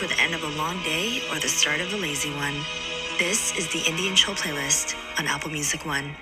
for the end of a long day or the start of a lazy one. This is the Indian Chill playlist on Apple Music One.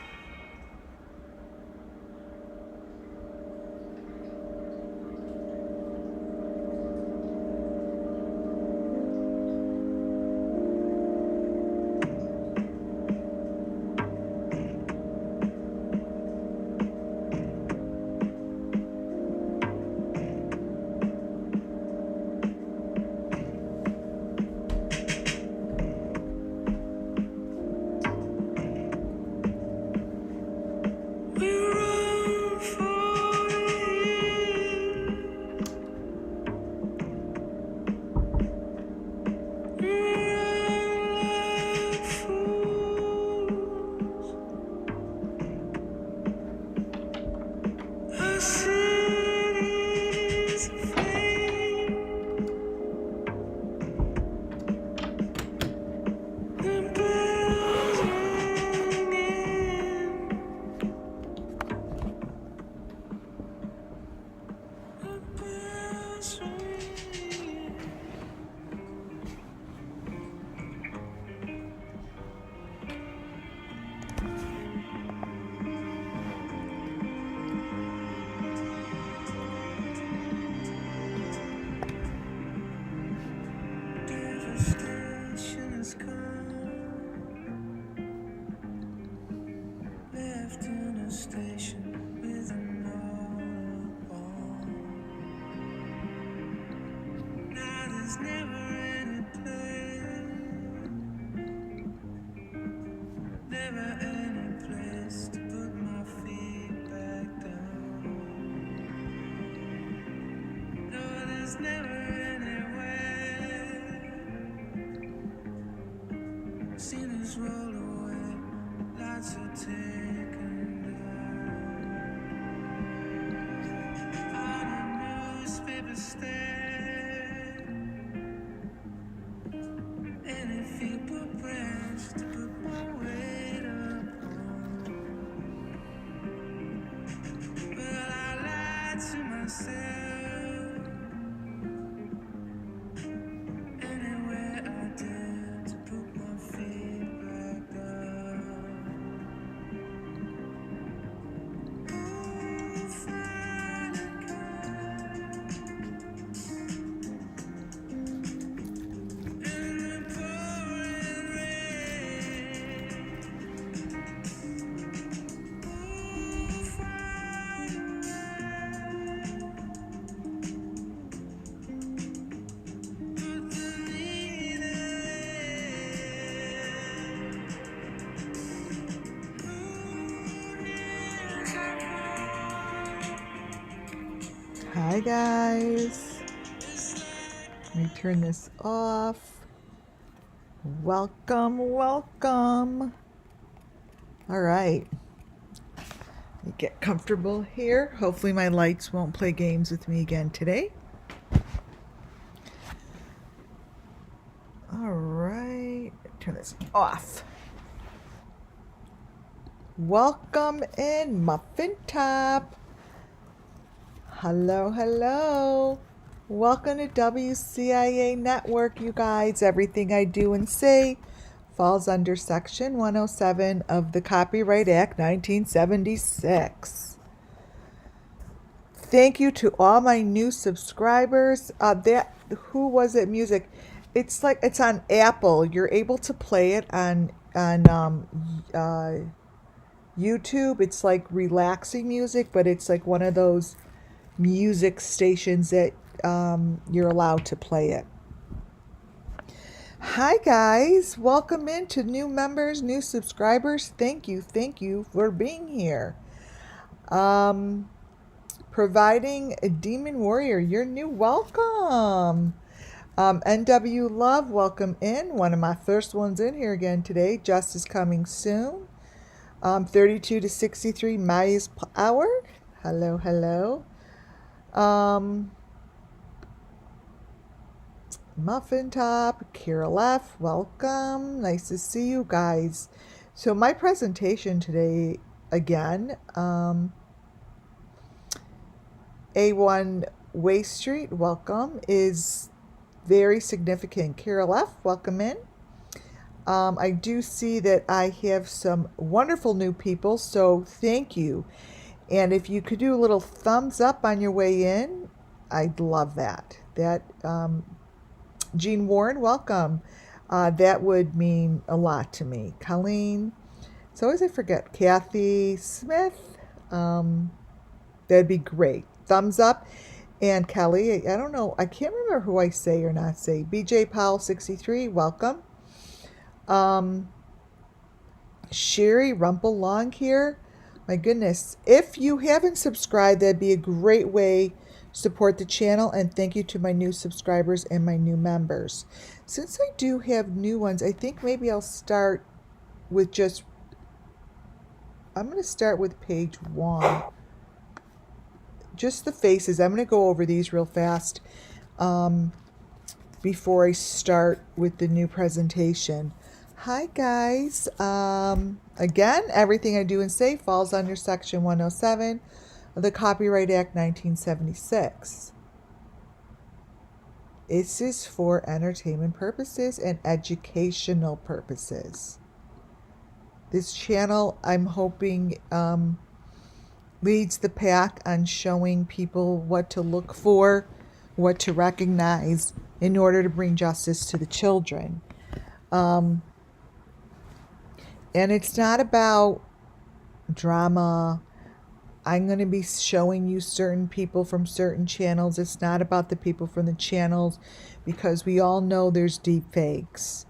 Hi guys, let me turn this off. Welcome. All right, let me get comfortable here. Hopefully my lights won't play games with me again today. All right, turn this off. Welcome in, Muffin Top. Hello. Welcome to WCIA Network, you guys. Everything I do and say falls under Section 107 of the Copyright Act 1976. Thank you to all my new subscribers. Who was it? Music. It's on Apple. You're able to play it on YouTube. It's like relaxing music, but it's like one of those music stations that you're allowed to play it. Hi guys, welcome in to new members, new subscribers. Thank you for being here. Providing a Demon Warrior, you're new. Welcome. NW Love, welcome in. One of my first ones in here again today. Justice coming soon. 32 to 63 miles per hour. Hello. Muffin Top, Carol F, welcome. Nice to see you guys. So my presentation today, again, A1 Way Street, welcome, is very significant. Carol F., welcome in. I do see that I have some wonderful new people, so thank you. And if you could do a little thumbs up on your way in, I'd love that. Jean Warren, welcome. That would mean a lot to me. Colleen, it's always I forget. Kathy Smith, that'd be great. Thumbs up. And Kelly, I don't know, I can't remember who I say or not say. BJ Powell 63, welcome. Sherry Rumple Long here. My goodness, if you haven't subscribed, that'd be a great way to support the channel. And thank you to my new subscribers and my new members. Since I do have new ones, I think maybe I'll start with I'm going to start with page 1. Just the faces. I'm going to go over these real fast before I start with the new presentation. Hi guys. Again, everything I do and say falls under Section 107 of the Copyright Act 1976. This is for entertainment purposes and educational purposes. This channel, I'm hoping, leads the pack on showing people what to look for, what to recognize in order to bring justice to the children. And it's not about drama. I'm going to be showing you certain people from certain channels. It's not about the people from the channels, because we all know there's deep fakes.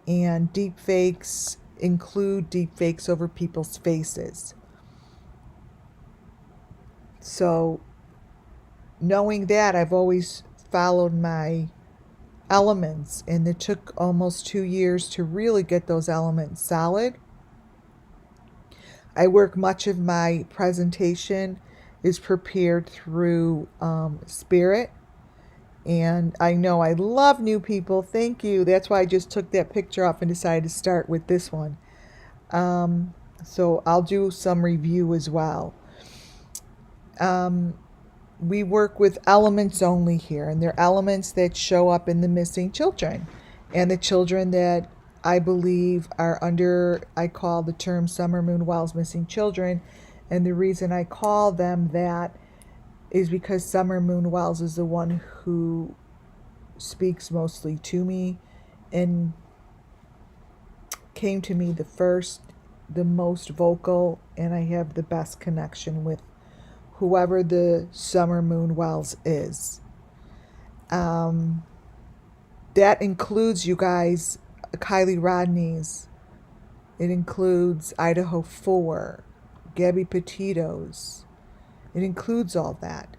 And deep fakes include deep fakes over people's faces. So knowing that, I've always followed my elements, and it took almost 2 years to really get those elements solid. I work much of my presentation is prepared through spirit, and I know I love new people. Thank you. That's why I just took that picture off and decided to start with this one. So I'll do some review as well. We work with elements only here, and they're elements that show up in the missing children, and the children that I believe are under, I call the term Summer Moon Wells missing children. And the reason I call them that is because Summer Moon Wells is the one who speaks mostly to me and came to me the first, the most vocal, and I have the best connection with whoever the Summer Moon Wells is. That includes, you guys, Kylie Rodney's. It includes Idaho 4, Gabby Petito's. It includes all that.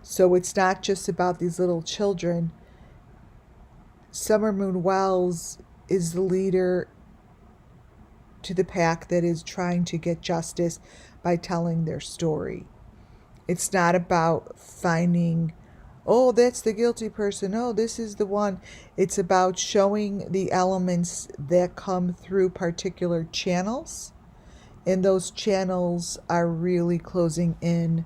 So it's not just about these little children. Summer Moon Wells is the leader to the pack that is trying to get justice by telling their story. It's not about finding, oh, that's the guilty person, oh, this is the one. It's about showing the elements that come through particular channels, and those channels are really closing in.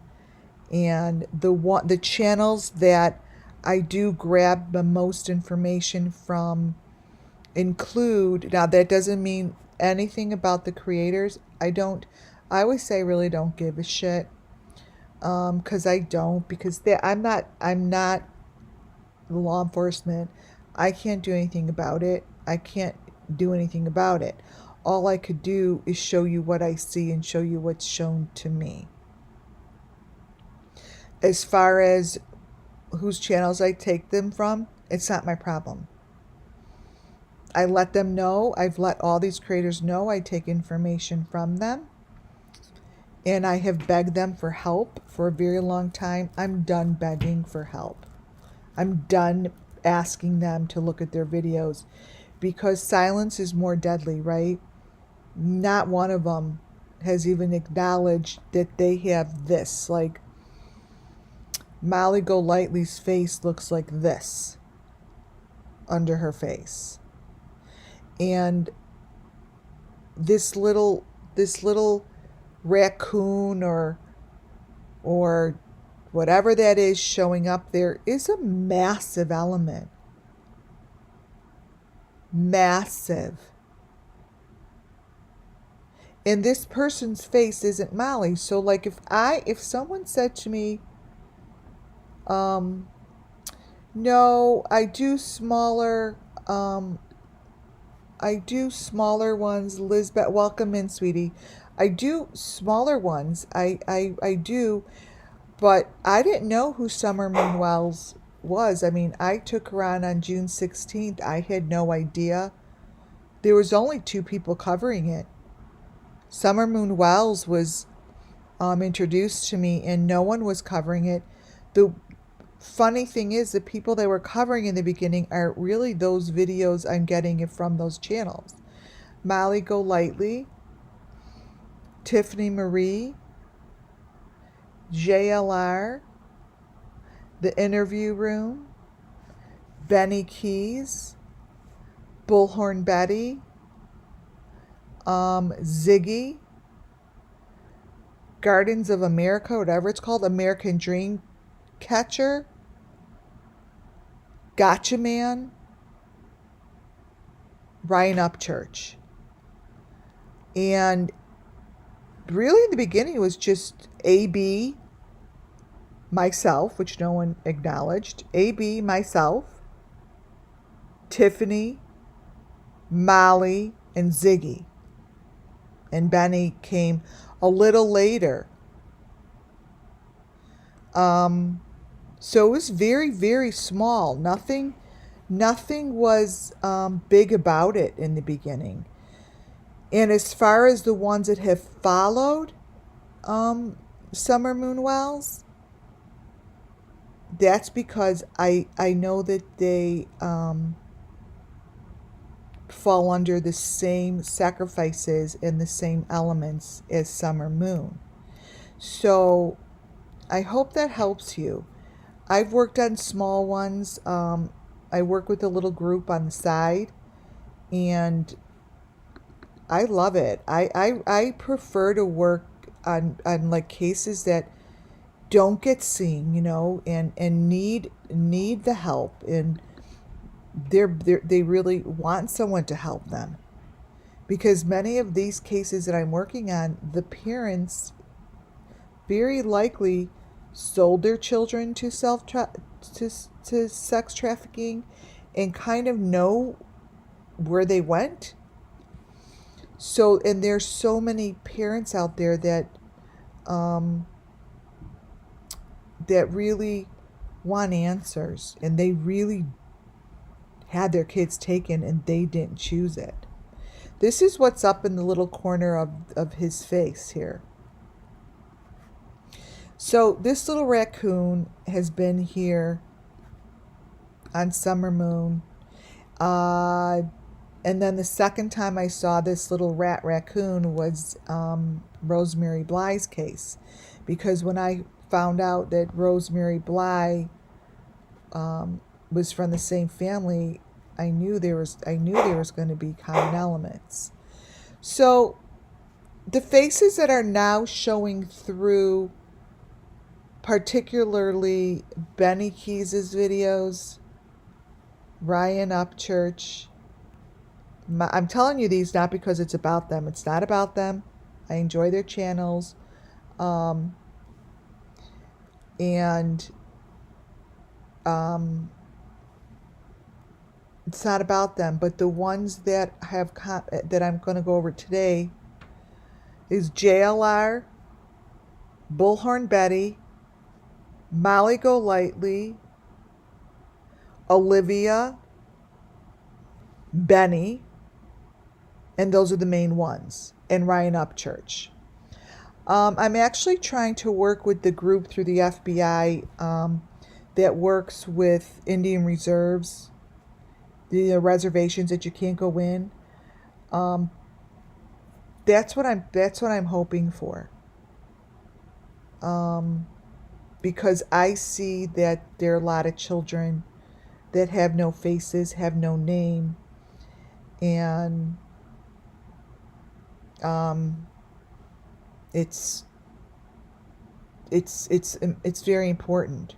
And the channels that I do grab the most information from include, now that doesn't mean anything about the creators. I always say I really don't give a shit. Because I don't, because I'm not law enforcement. I can't do anything about it. I can't do anything about it. All I could do is show you what I see and show you what's shown to me. As far as whose channels I take them from, it's not my problem. I let them know. I've let all these creators know I take information from them. And I have begged them for help for a very long time. I'm done begging for help. I'm done asking them to look at their videos, because silence is more deadly, right? Not one of them has even acknowledged that they have this. Like, Molly Golightly's face looks like this under her face. And this little raccoon or whatever that is showing up there is a massive element. massive. And this person's face isn't Molly. So like if someone said to me, no, I do smaller ones. Lisbeth, welcome in, sweetie. I do smaller ones. I do, but I didn't know who Summer Moon Wells was. I mean, I took her on June 16th. I had no idea. There was only two people covering it. Summer Moon Wells was introduced to me, and no one was covering it. The funny thing is, the people that were covering in the beginning are really those videos I'm getting it from those channels. Molly Golightly, Tiffany Marie, JLR, The Interview Room, Benny Keys, Bullhorn Betty, Ziggy, Gardens of America, whatever it's called, American Dream Catcher, Gotcha Man, Ryan Upchurch. And really in the beginning it was just AB, myself, which no one acknowledged, AB, myself, Tiffany, Molly, and Ziggy. And Benny came a little later. So it was very, very small. Nothing was big about it in the beginning. And as far as the ones that have followed Summer Moon Wells, that's because I know that they fall under the same sacrifices and the same elements as Summer Moon. So I hope that helps you. I've worked on small ones. I work with a little group on the side, and I love it. I prefer to work on like cases that don't get seen, and need the help, and they really want someone to help them. Because many of these cases that I'm working on, the parents very likely sold their children to to sex trafficking, and kind of know where they went. So, and there's so many parents out there that that really want answers, and they really had their kids taken and they didn't choose it. This is what's up in the little corner of his face here. So this little raccoon has been here on Summer Moon. And then the second time I saw this little raccoon was Rosemary Bly's case. Because when I found out that Rosemary Bly was from the same family, I knew there was going to be common elements. So the faces that are now showing through, particularly Benny Keys' videos, Ryan Upchurch. I'm telling you these not because it's about them. It's not about them. I enjoy their channels. It's not about them, but the ones that that I'm going to go over today is JLR, Bullhorn Betty, Molly Golightly, Olivia, Benny, and those are the main ones, and Ryan Upchurch. I'm actually trying to work with the group through the FBI that works with Indian reserves, the reservations that you can't go in. That's what I'm hoping for. Because I see that there are a lot of children that have no faces, have no name, and it's very important.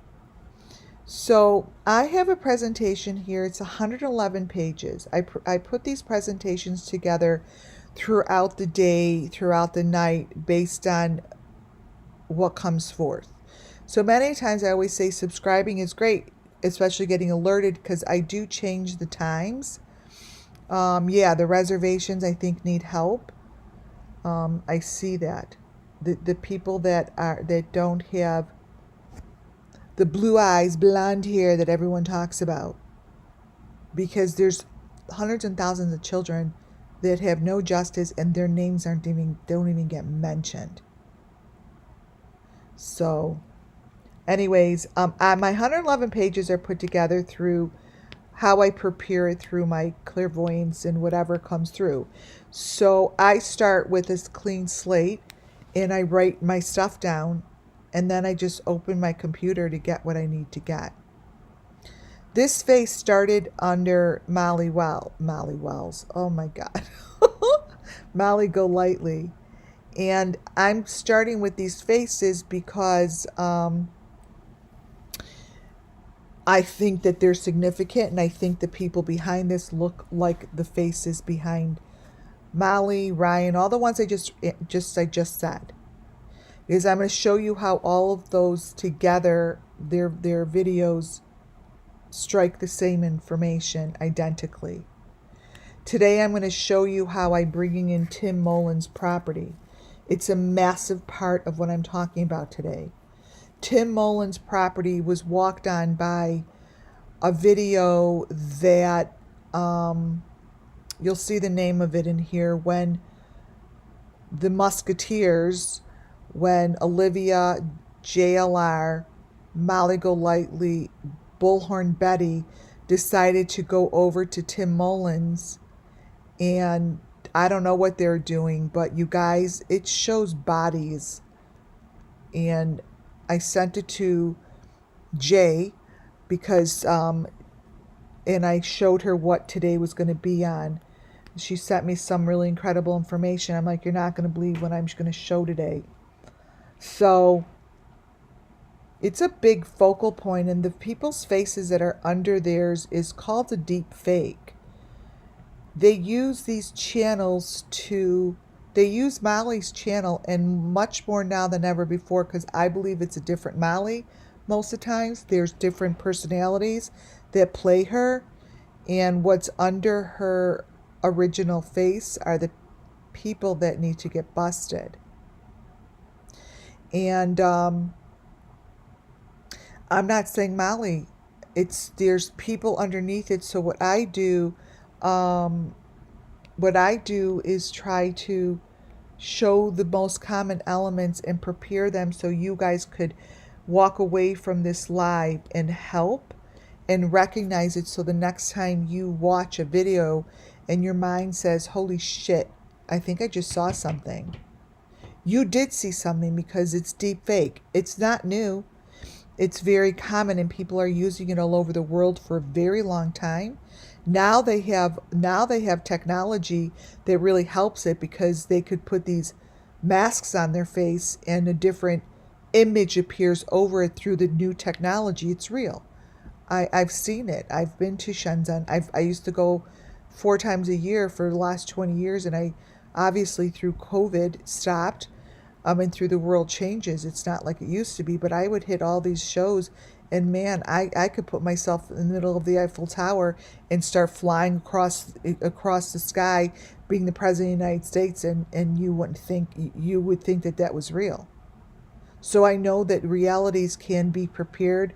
So I have a presentation here. It's 111 pages. I put these presentations together throughout the day, throughout the night, based on what comes forth. So many times I always say subscribing is great, especially getting alerted, because I do change the times. Yeah, the reservations I think need help. I see that. The people that don't have the blue eyes, blonde hair that everyone talks about, because there's hundreds and thousands of children that have no justice and their names don't even get mentioned. So, anyways, my 111 pages are put together through how I prepare it through my clairvoyance and whatever comes through. So I start with this clean slate and I write my stuff down, and then I just open my computer to get what I need to get. This face started under Molly Wells. Oh my God. Molly Golightly. And I'm starting with these faces because I think that they're significant, and I think the people behind this look like the faces behind Molly, Ryan, all the ones I just said. Because I'm going to show you how all of those together, their videos strike the same information identically. Today I'm going to show you how I'm bringing in Tim Mullen's property. It's a massive part of what I'm talking about today. Tim Mullen's property was walked on by a video that you'll see the name of it in here, when the Musketeers, when Olivia, JLR, Molly Golightly, Bullhorn Betty decided to go over to Tim Mullen's, and I don't know what they're doing, but you guys, it shows bodies. And I sent it to Jay because and I showed her what today was going to be on. She sent me some really incredible information. I'm like, you're not going to believe what I'm going to show today. So it's a big focal point, and the people's faces that are under theirs is called a deep fake. They use these channels they use Molly's channel, and much more now than ever before, because I believe it's a different Molly. Most of the times there's different personalities that play her, and what's under her original face are the people that need to get busted. And I'm not saying Molly, there's people underneath it. So what I do is try to show the most common elements and prepare them so you guys could walk away from this live and help and recognize it, so the next time you watch a video and your mind says, holy shit, I think I just saw something. You did see something, because it's deep fake. It's not new. It's very common, and people are using it all over the world for a very long time. Now they have technology that really helps it, because they could put these masks on their face and a different image appears over it through the new technology. It's real. I've seen it. I've been to Shenzhen. I used to go 4 times a year for the last 20 years, and I obviously through COVID stopped. And through the world changes, it's not like it used to be, but I would hit all these shows, and man, I could put myself in the middle of the Eiffel Tower and start flying across the sky, being the president of the United States, and you would think that was real. So I know that realities can be prepared,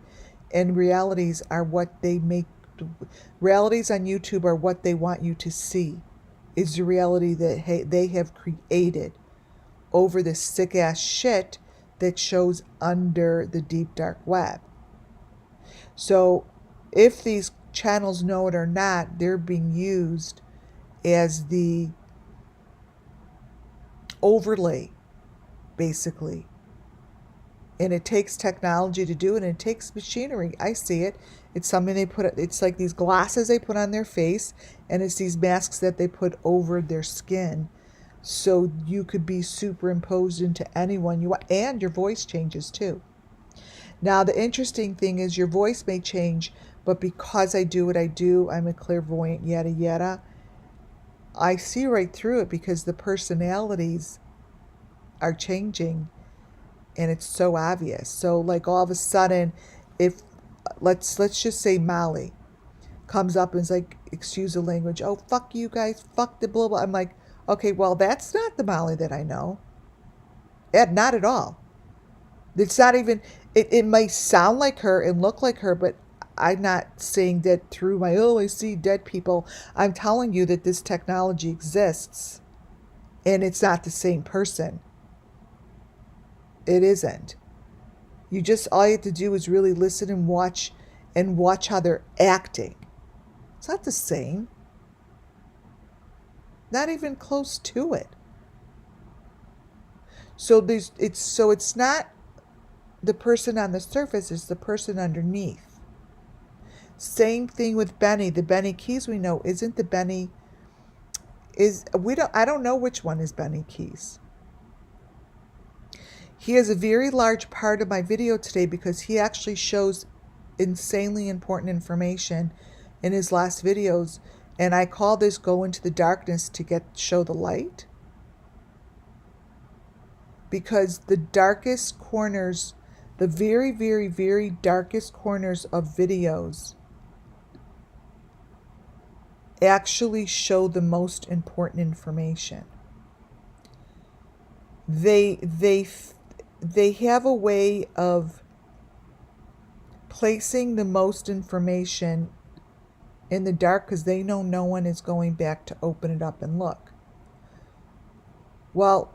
and realities are what they make. Realities on YouTube are what they want you to see, is the reality that they have created over this sick ass shit that shows under the deep dark web. So if these channels know it or not, they're being used as the overlay, basically. And it takes technology to do it, and it takes machinery. I see it. It's something it's like these glasses they put on their face, and it's these masks that they put over their skin, so you could be superimposed into anyone you want, and your voice changes too. Now, the interesting thing is your voice may change, but because I do what I do, I'm a clairvoyant, yada, yada, I see right through it because the personalities are changing and it's so obvious. So like all of a sudden, if let's just say Molly comes up and is like, excuse the language, oh fuck you guys, fuck the blah blah. I'm like, okay, well that's not the Molly that I know. Not at all. It's not even it might sound like her and look like her, but I'm not saying that through my I see dead people. I'm telling you that this technology exists and it's not the same person. It isn't. You just all you have to do is really listen and watch how they're acting. It's not the same. Not even close to it. So it's not the person on the surface, it's the person underneath. Same thing with Benny. The Benny Keys we know isn't the Benny I don't know which one is Benny Keys. He is a very large part of my video today because he actually shows insanely important information in his last videos, and I call this go into the darkness to show the light. Because the darkest corners, the very, very, very darkest corners of videos actually show the most important information. They have a way of placing the most information in the dark because they know no one is going back to open it up and look. Well,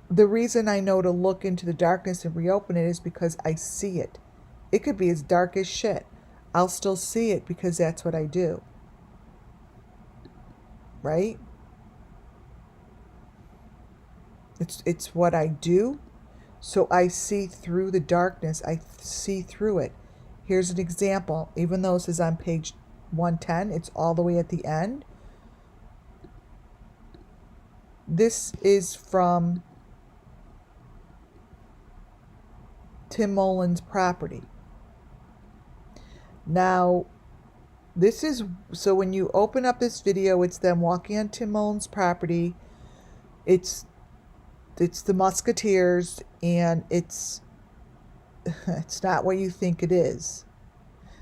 the reason I know to look into the darkness and reopen it is because I see it. It could be as dark as shit. I'll still see it because that's what I do. Right? It's what I do. So I see through the darkness. I see through it. Here's an example. Even though this is on page 110, it's all the way at the end. This is from Tim Mullen's property. Now, this is, so when you open up this video, it's them walking on Tim Mullen's property. It's the Musketeers, and it's not what you think it is.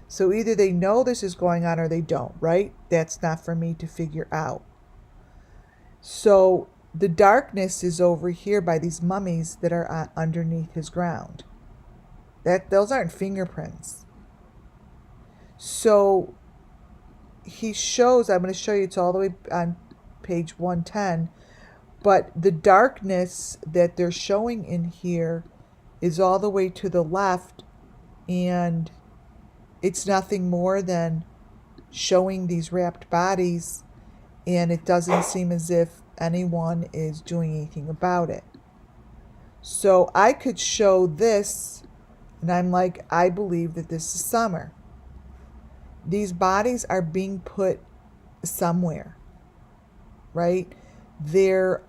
So either they know this is going on or they don't, right? That's not for me to figure out. So the darkness is over here by these mummies that are underneath his ground. Those aren't fingerprints. So he shows, I'm going to show you, it's all the way on page 110, but the darkness that they're showing in here is all the way to the left, and it's nothing more than showing these wrapped bodies, and it doesn't seem as if anyone is doing anything about it. So I could show this, and I'm like, I believe that this is Summer. These bodies are being put somewhere, right? They're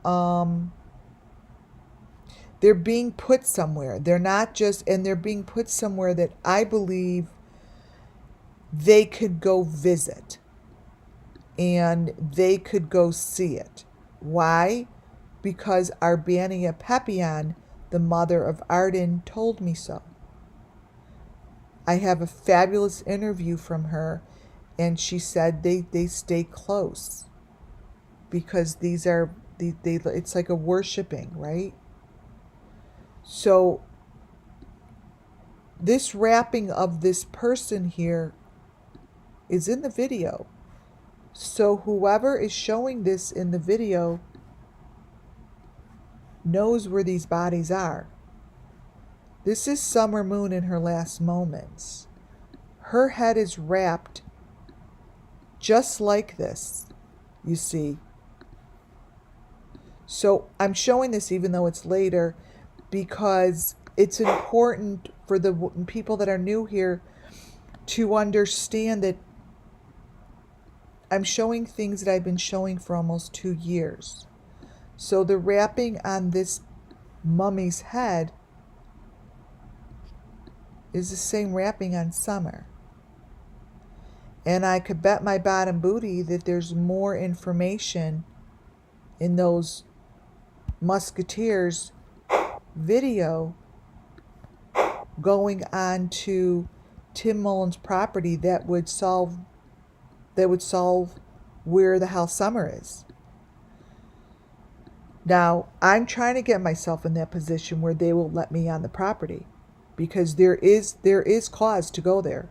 being put somewhere. They're not just, and they're being put somewhere that I believe they could go visit and they could go see it. Why? Because Arbania Pepian, the mother of Arden, told me so. I have a fabulous interview from her, and she said they stay close because these are it's like a worshiping, right? So this wrapping of this person here is in the video. So whoever is showing this in the video knows where these bodies are. This is Summer Moon in her last moments. Her head is wrapped just like this, you see. So I'm showing this even though it's later because it's important for the people that are new here to understand that I'm showing things that I've been showing for almost 2 years. So the wrapping on this mummy's head is the same wrapping on Summer. And I could bet my bottom booty that there's more information in those Musketeers video going on to Tim Mullen's property that would solve where the hell Summer is. Now, I'm trying to get myself in that position where they will let me on the property, because there is cause to go there.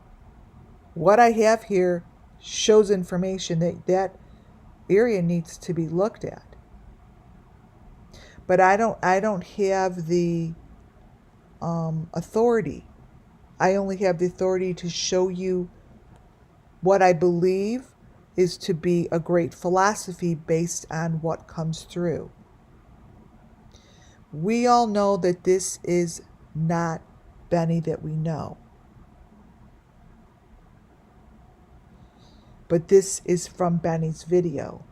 What I have here shows information that area needs to be looked at. But I don't have the authority. I only have the authority to show you what I believe is to be a great philosophy based on what comes through. We all know that this is not Benny that we know. But this is from Benny's video.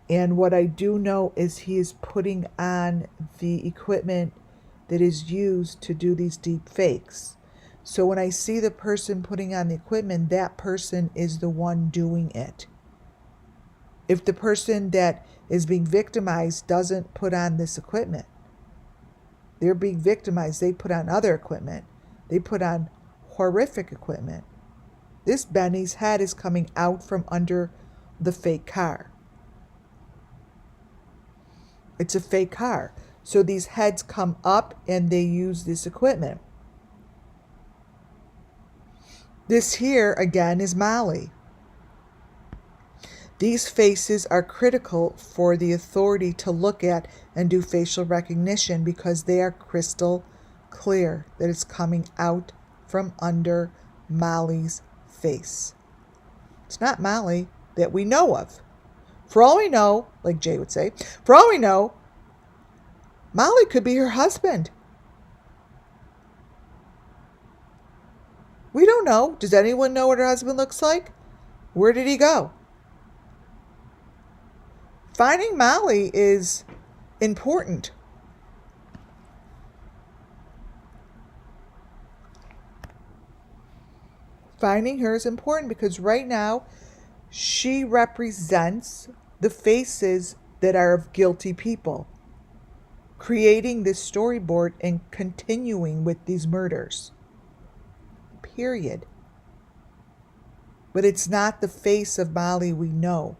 And what I do know is he is putting on the equipment that is used to do these deep fakes. So when I see the person putting on the equipment, that person is the one doing it. If the person that is being victimized doesn't put on this equipment, they're being victimized, they put on other equipment. They put on horrific equipment. This Benny's head is coming out from under the fake car. It's a fake car. So these heads come up and they use this equipment. This here, again, is Molly. These faces are critical for the authority to look at and do facial recognition, because they are crystal clear that it's coming out from under Molly's face. It's not Molly that we know of. For all we know, like Jay would say, for all we know, Molly could be her husband. We don't know. Does anyone know what her husband looks like? Where did he go? Finding Molly is important. Finding her is important because right now she represents the faces that are of guilty people, creating this storyboard and continuing with these murders. Period. But it's not the face of Molly we know.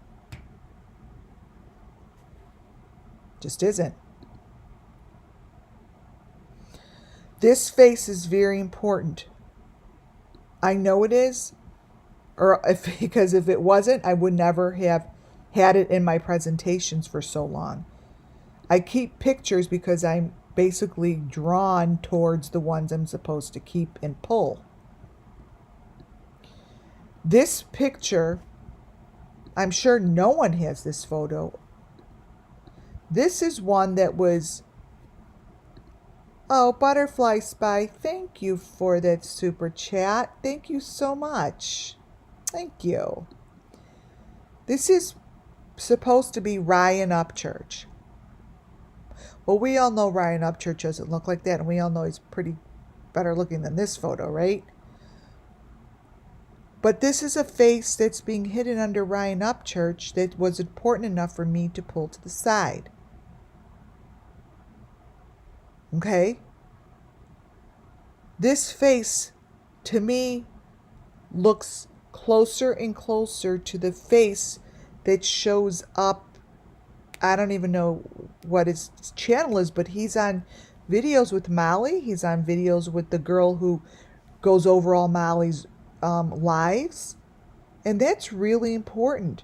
Just isn't. This face is very important. I know it is, because if it wasn't, I would never have had it in my presentations for so long. I keep pictures because I'm basically drawn towards the ones I'm supposed to keep and pull. This picture, I'm sure no one has this photo. This is one that was, oh, Butterfly Spy, thank you for that super chat. Thank you so much. Thank you. This is supposed to be Ryan Upchurch. Well, we all know Ryan Upchurch doesn't look like that, and we all know he's pretty better looking than this photo, right? But this is a face that's being hidden under Ryan Upchurch that was important enough for me to pull to the side. Okay? This face, to me, looks closer and closer to the face that shows up. I don't even know what his channel is, but he's on videos with Molly. He's on videos with the girl who goes over all Molly's lives. And that's really important,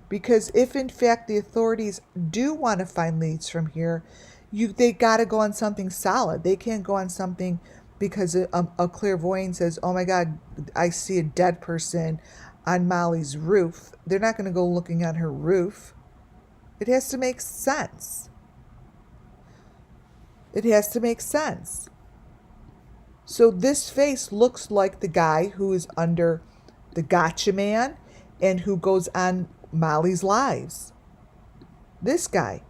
because if in fact the authorities do want to find leads from here, they got to go on something solid. They can't go on something because a clairvoyant says, oh my God, I see a dead person on Molly's roof. They're not going to go looking on her roof. It has to make sense. It has to make sense. So this face looks like the guy who is under the Gotcha Man and who goes on Molly's lives. This guy.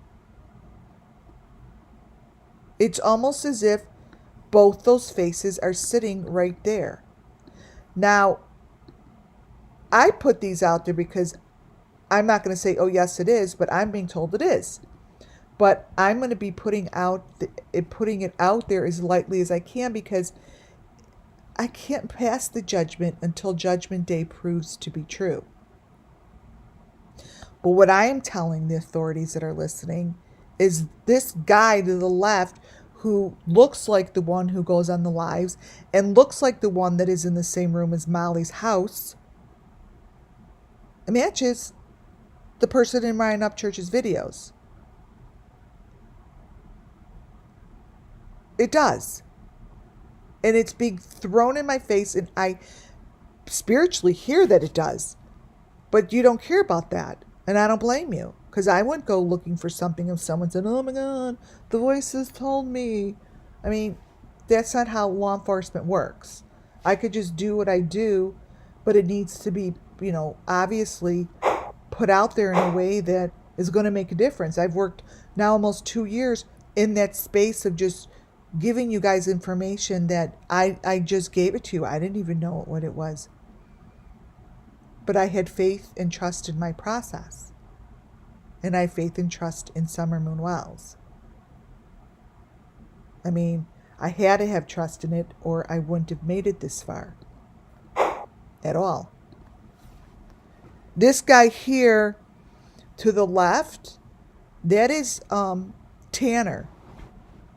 It's almost as if both those faces are sitting right there. Now, I put these out there because I'm not going to say, oh, yes, it is, but I'm being told it is. But I'm going to be putting it out there as lightly as I can, because I can't pass the judgment until Judgment Day proves to be true. But what I am telling the authorities that are listening is this guy to the left, who looks like the one who goes on the lives and looks like the one that is in the same room as Molly's house, matches the person in Ryan Upchurch's videos. It does. And it's being thrown in my face, and I spiritually hear that it does. But you don't care about that. And I don't blame you, because I wouldn't go looking for something if someone said, oh my God, the voices told me. I mean, that's not how law enforcement works. I could just do what I do, but it needs to be, obviously put out there in a way that is going to make a difference. I've worked now almost 2 years in that space of just giving you guys information that I just gave it to you. I didn't even know what it was. But I had faith and trust in my process. And I have faith and trust in Summer Moon Wells. I mean, I had to have trust in it, or I wouldn't have made it this far. At all. This guy here to the left, that is Tanner.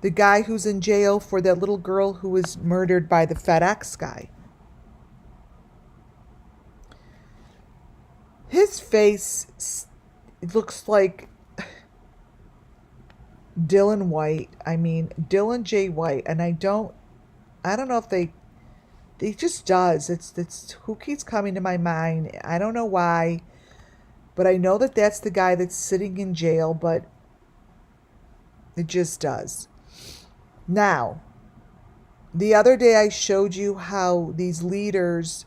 The guy who's in jail for that little girl who was murdered by the FedEx guy. His face, it looks like Dylan White. I mean, Dylan J. White. And I don't know if it just does. It's who keeps coming to my mind. I don't know why, but I know that that's the guy that's sitting in jail, but it just does. Now, the other day I showed you how these leaders,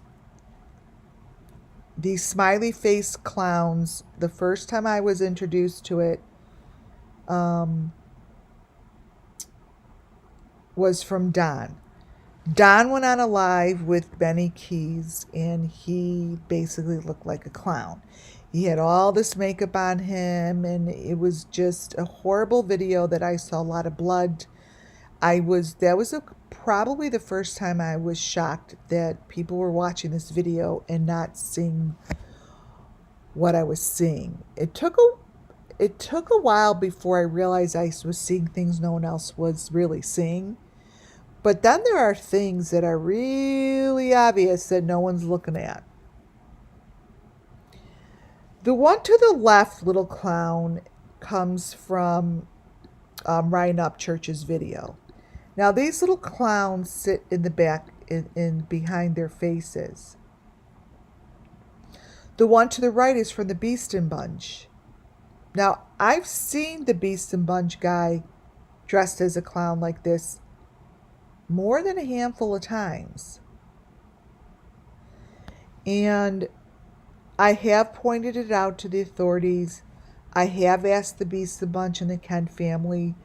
these smiley face clowns, the first time I was introduced to it was from Don. Don went on a live with Benny Keys, and he basically looked like a clown. He had all this makeup on him, and it was just a horrible video that I saw a lot of blood. Probably the first time I was shocked that people were watching this video and not seeing what I was seeing. It took a while before I realized I was seeing things no one else was really seeing. But then there are things that are really obvious that no one's looking at. The one to the left, little clown, comes from Ryan Upchurch's video. Now, these little clowns sit in the back in behind their faces. The one to the right is from the Beeston Bunch. Now, I've seen the Beeston Bunch guy dressed as a clown like this more than a handful of times. And I have pointed it out to the authorities. I have asked the Beeston Bunch and the Kent family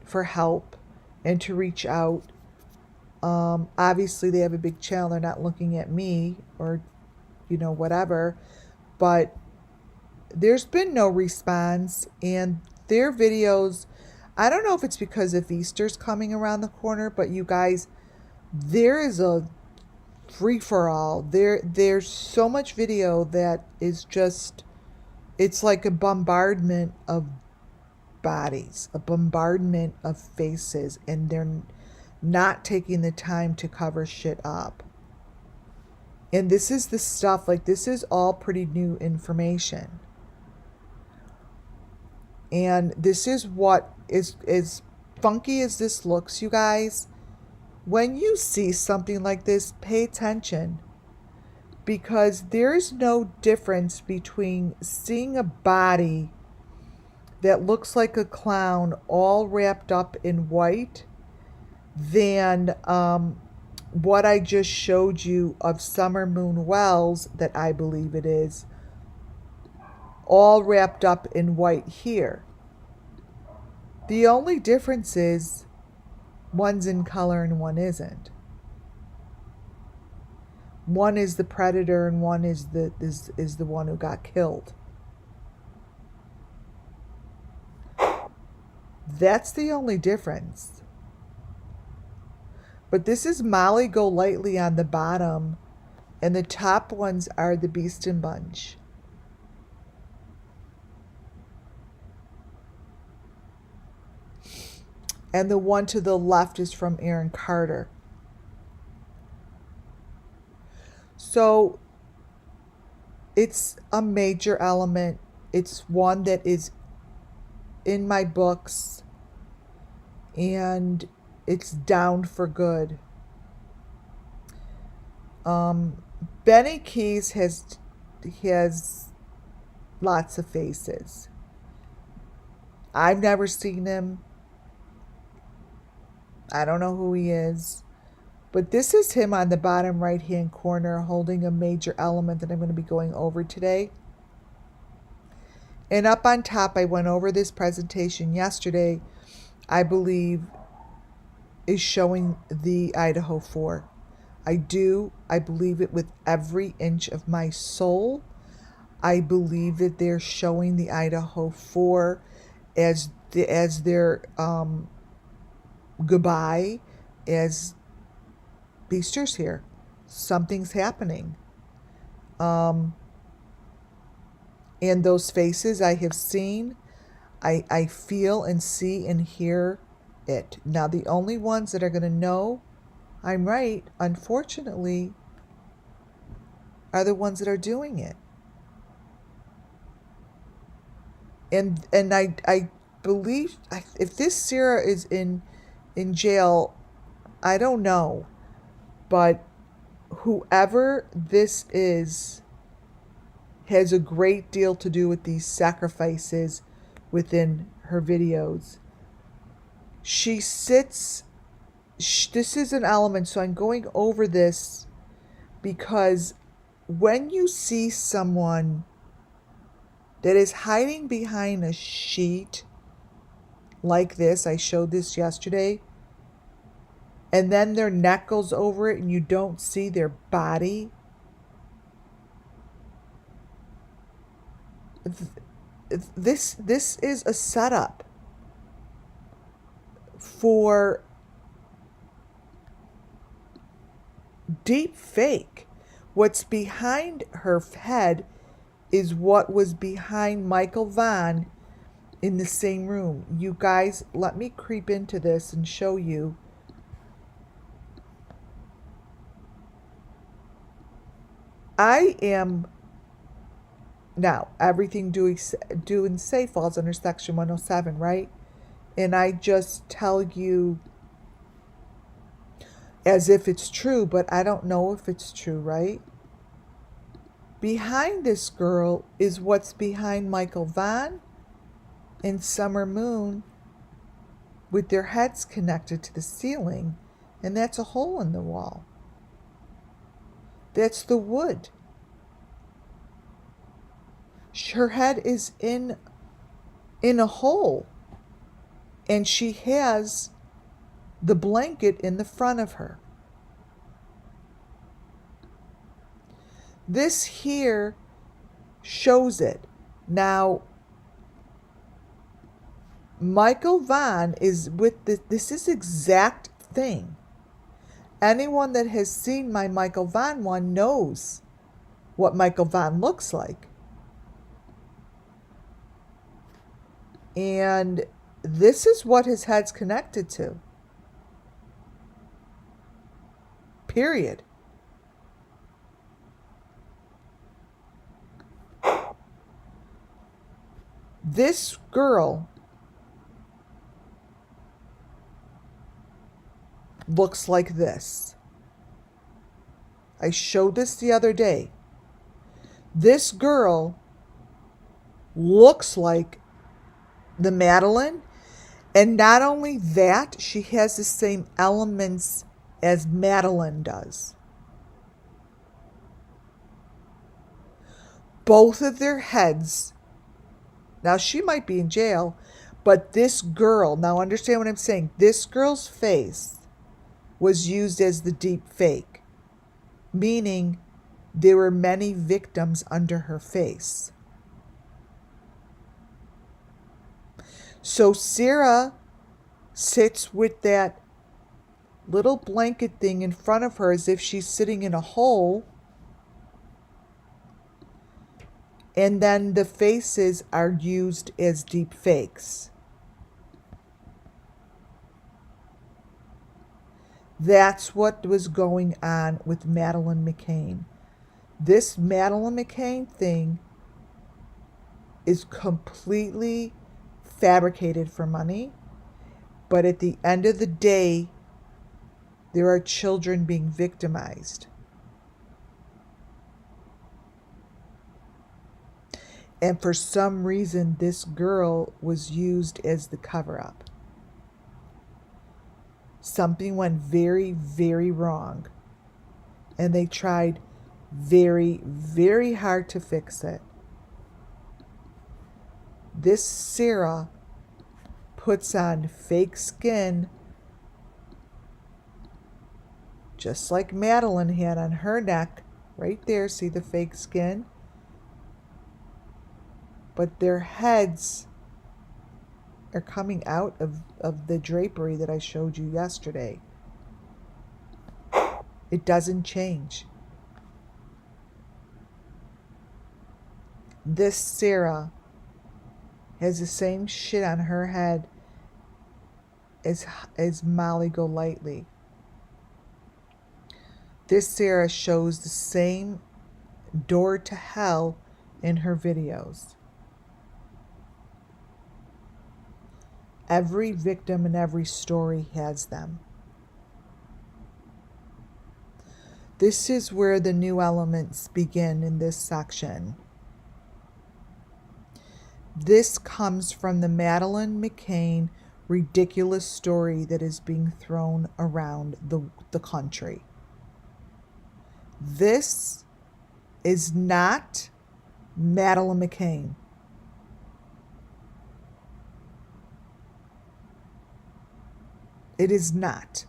for help and to reach out. Obviously, they have a big channel. They're not looking at me or, whatever. But there's been no response. And their videos, I don't know if it's because of Easter's coming around the corner, but you guys, there is a free-for-all. There's so much video that is just, it's like a bombardment of bodies, a bombardment of faces, and they're not taking the time to cover shit up. And this is the stuff, like, this is all pretty new information. And this is what is as funky as this looks, you guys. When you see something like this, pay attention, because there is no difference between seeing a body that looks like a clown all wrapped up in white than what I just showed you of Summer Moon Wells, that I believe it is, all wrapped up in white here. The only difference is One's in color and one isn't. One is the predator and one is the one who got killed. That's the only difference. But this is Molly Golightly on the bottom, and the top ones are the Beast and Bunch. And the one to the left is from Aaron Carter. So it's a major element. It's one that is in my books, and it's down for good. Benny Keys has lots of faces. I've never seen him. I don't know who he is. But this is him on the bottom right-hand corner holding a major element that I'm going to be going over today. And up on top, I went over this presentation yesterday, I believe, is showing the Idaho 4. I believe it with every inch of my soul. I believe that they're showing the Idaho 4 as their goodbye, as Beasters here. Something's happening. And those faces I have seen, I feel and see and hear it. Now, the only ones that are going to know I'm right, unfortunately, are the ones that are doing it. And I believe, if this Sarah is in jail, I don't know. But whoever this is has a great deal to do with these sacrifices within her videos. She sits, this is an element, so I'm going over this because when you see someone that is hiding behind a sheet like this, I showed this yesterday, and then their neck goes over it and you don't see their body, this is a setup for deep fake. What's behind her head is what was behind Michael Vaughn in the same room. You guys, let me creep into this and show you. I am, now, everything do and say falls under Section 107, right? And I just tell you as if it's true, but I don't know if it's true, right? Behind this girl is what's behind Michael Vaughn and Summer Moon with their heads connected to the ceiling, and that's a hole in the wall. That's the wood. Her head is in a hole, and she has the blanket in the front of her. This here shows it. Now, Michael Vaughn is with this is exact thing. Anyone that has seen my Michael Vaughn one knows what Michael Vaughn looks like. And this is what his head's connected to. Period. This girl looks like this. I showed this the other day. This girl looks like the Madeline, and not only that, she has the same elements as Madeline does. Both of their heads, now she might be in jail, But this girl, now understand what I'm saying, this girl's face was used as the deep fake, meaning there were many victims under her face. So Sarah sits with that little blanket thing in front of her as if she's sitting in a hole. And then the faces are used as deep fakes. That's what was going on with Madeleine McCann. This Madeleine McCann thing is completely fabricated for money. But at the end of the day, there are children being victimized. And for some reason, this girl was used as the cover-up. Something went very, very wrong. And they tried very, very hard to fix it. This Sarah puts on fake skin, just like Madeleine had on her neck. Right there, see the fake skin? But their heads are coming out of the drapery that I showed you yesterday. It doesn't change. This Sarah has the same shit on her head as Molly Golightly. This Sarah shows the same door to hell in her videos. Every victim in every story has them. This is where the new elements begin in this section. This comes from the Madeleine McCann ridiculous story that is being thrown around the country. This is not Madeleine McCann. It is not.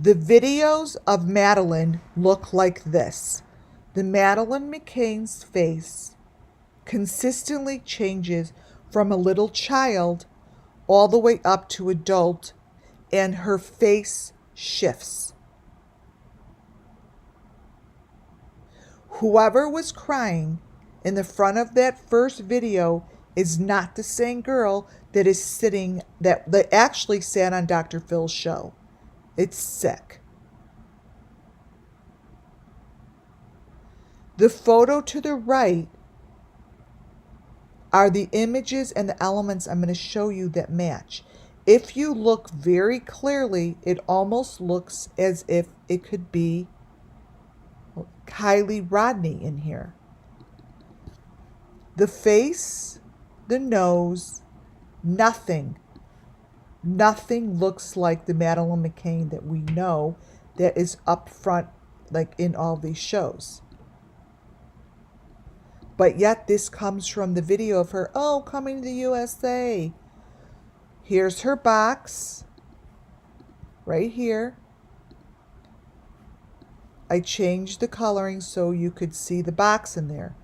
The videos of Madeleine look like this. The Madeleine McCann's face consistently changes from a little child all the way up to adult, and her face shifts. Whoever was crying in the front of that first video is not the same girl that is sitting, that actually sat on Dr. Phil's show. It's sick. The photo to the right are the images and the elements I'm going to show you that match. If you look very clearly, it almost looks as if it could be Kylie Rodney in here. The face, the nose, nothing looks like the Madeleine McCann that we know that is up front, like in all these shows. But yet this comes from the video of her, coming to the USA. Here's her box, right here. I changed the coloring so you could see the box in there.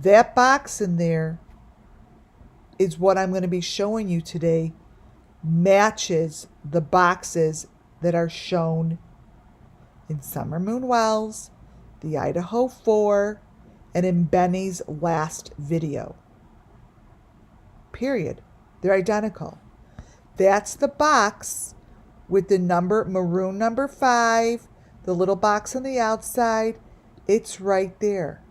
That box in there is what I'm going to be showing you today, matches the boxes that are shown in Summer Moon Wells, the Idaho 4, and in Benny's last video. Period. They're identical. That's the box with the number, maroon number 5, the little box on the outside. It's right there.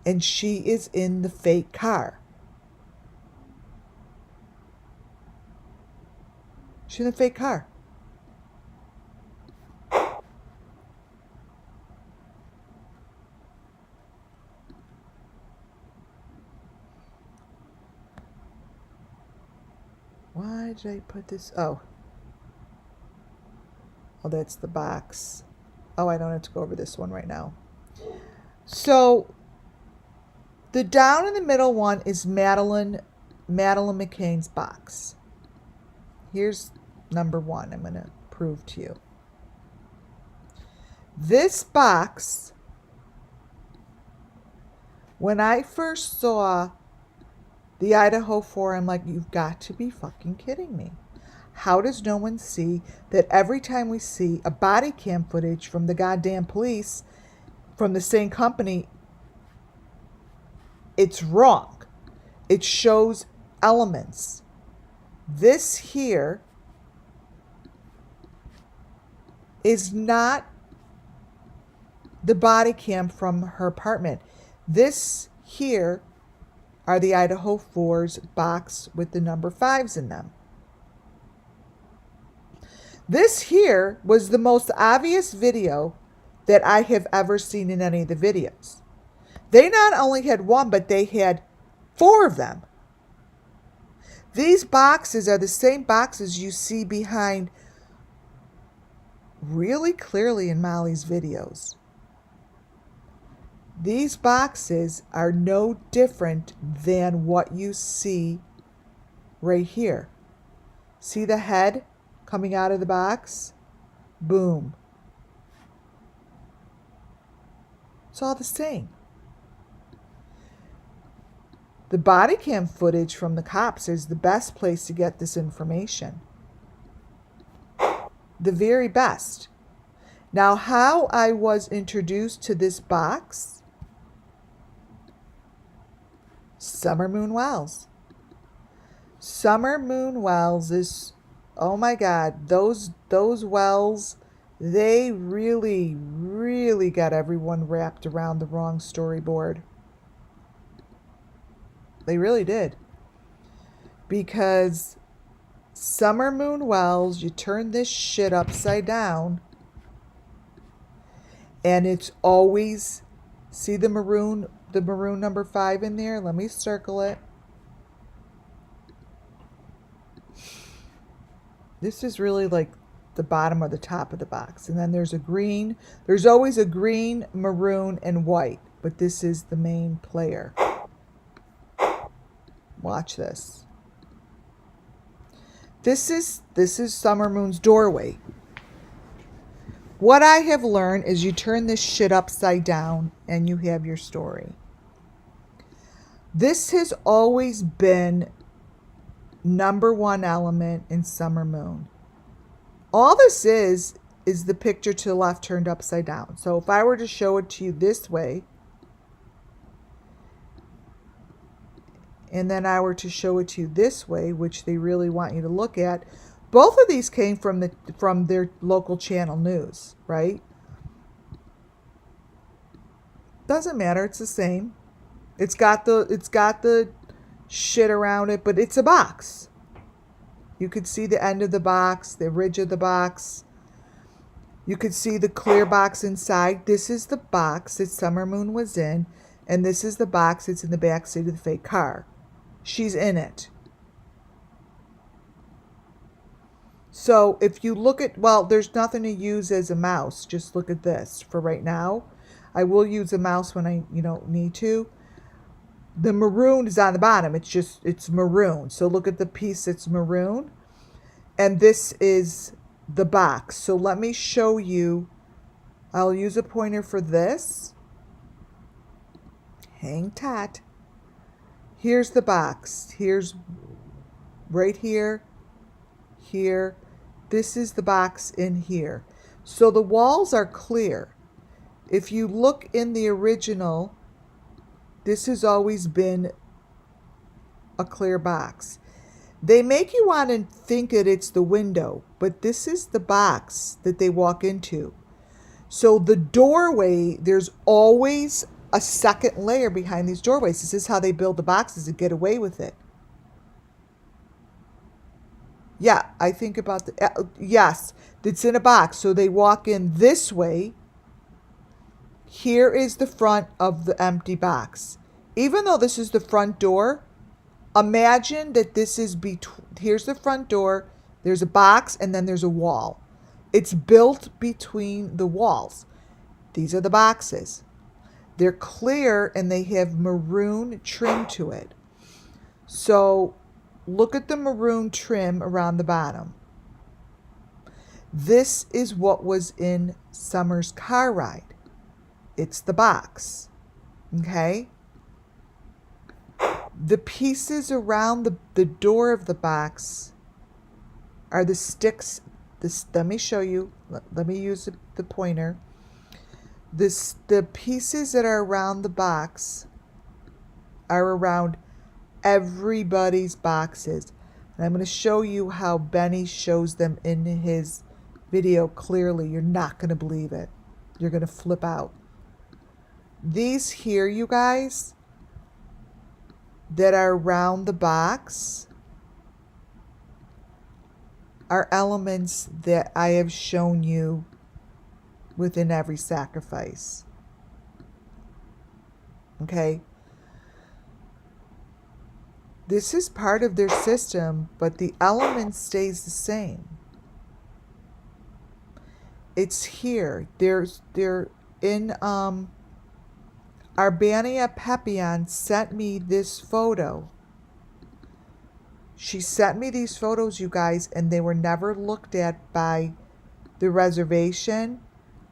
And she is in the fake car. She's in the fake car. Why did I put this? Oh, that's the box. I don't have to go over this one right now. So the down in the middle one is Madeleine Madeline McCain's box. Here's number one I'm going to prove to you. This box, when I first saw the Idaho 4, I'm like, you've got to be fucking kidding me. How does no one see that every time we see a body cam footage from the goddamn police from the same company, it's wrong. It shows elements. This here is not the body cam from her apartment. This here are the Idaho 4's box with the number 5s in them. This here was the most obvious video that I have ever seen in any of the videos. They not only had one, but they had 4 of them. These boxes are the same boxes you see behind really clearly in Molly's videos. These boxes are no different than what you see right here. See the head coming out of the box? Boom. It's all the same. The body cam footage from the cops is the best place to get this information. The very best. Now, how I was introduced to this box? Summer Moon Wells. Summer Moon Wells is, oh my God, those wells, they really, really got everyone wrapped around the wrong storyboard. They really did. Because Summer Moon Wells, you turn this shit upside down, and it's always, see the maroon number 5 in there? Let me circle it. This is really like the bottom or the top of the box. And then there's a green. There's always a green, maroon, and white. But this is the main player. Watch this. This is Summer Moon's doorway. What I have learned is you turn this shit upside down and you have your story. This has always been number one element in Summer Moon. All this is the picture to the left turned upside down. So if I were to show it to you this way, and then I were to show it to you this way, which they really want you to look at, both of these came from their local channel news, right? Doesn't matter, it's the same. It's got the shit around it, but it's a box. You could see the end of the box, the ridge of the box. You could see the clear box inside. This is the box that Summer Moon was in, and this is the box that's in the back seat of the fake car. She's in it. So if you look at, well, there's nothing to use as a mouse. Just look at this for right now. I will use a mouse when I, need to. The maroon is on the bottom. It's maroon. So look at the piece that's maroon. And this is the box. So let me show you. I'll use a pointer for this. Hang tight. Here's the box. Here's right here. Here. This is the box in here. So the walls are clear. If you look in the original, this has always been a clear box. They make you want to think that it's the window, but this is the box that they walk into. So the doorway, there's always a second layer behind these doorways. This is how they build the boxes to get away with it. Yeah, I think about yes, it's in a box. So they walk in this way. Here is the front of the empty box. Even though this is the front door, imagine that this is here's the front door, there's a box, and then there's a wall. It's built between the walls. These are the boxes. They're clear and they have maroon trim to it. So look at the maroon trim around the bottom. This is what was in Summer's car ride. It's the box. Okay? The pieces around the door of the box are the sticks. Let me show you. Let me use the pointer. The pieces that are around the box are around everybody's boxes. And I'm going to show you how Benny shows them in his video clearly. You're not going to believe it. You're going to flip out. These here, you guys, that are around the box are elements that I have shown you within every sacrifice. Okay? This is part of their system, but the element stays the same. It's here. They're in Arbania Pepion sent me this photo. She sent me these photos, you guys, and they were never looked at by the reservation.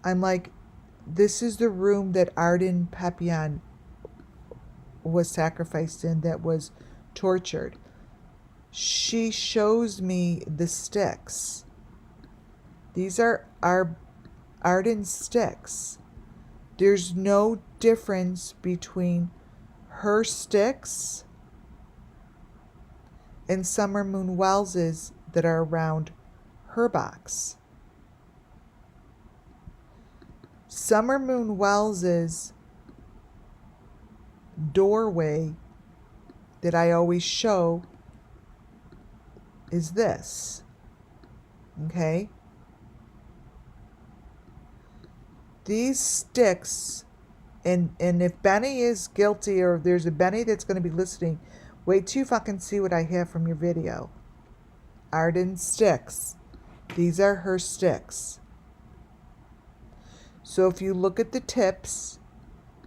I'm like, this is the room that Arden Pepion was sacrificed in, that was tortured. She shows me the sticks. These are Arden sticks. There's no difference between her sticks and Summer Moon Wells's that are around her box. Summer Moon Wells's doorway that I always show is this. Okay? These sticks, and if Benny is guilty, or if there's a Benny that's going to be listening, wait till you fucking see what I have from your video. Arden sticks. These are her sticks. So if you look at the tips,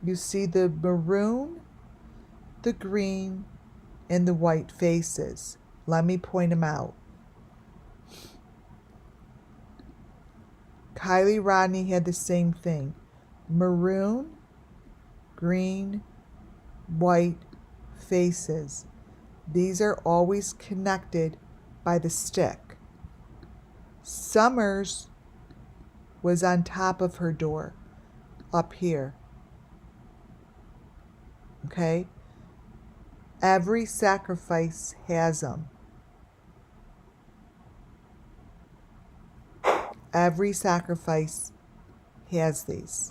you see the maroon, the green, and the white faces. Let me point them out. Kylie Rodney had the same thing. Maroon, green, white faces. These are always connected by the stick. Summers was on top of her door, up here. Okay? Every sacrifice has them. Every sacrifice has these.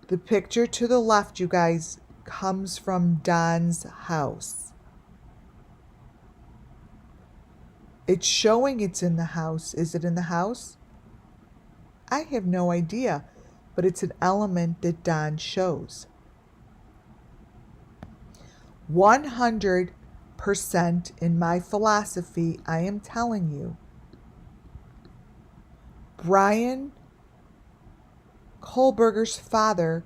The picture to the left, you guys, comes from Don's house. It's showing it's in the house. Is it in the house? I have no idea, but it's an element that Don shows. 100% in my philosophy, I am telling you, Brian Kohlberger's father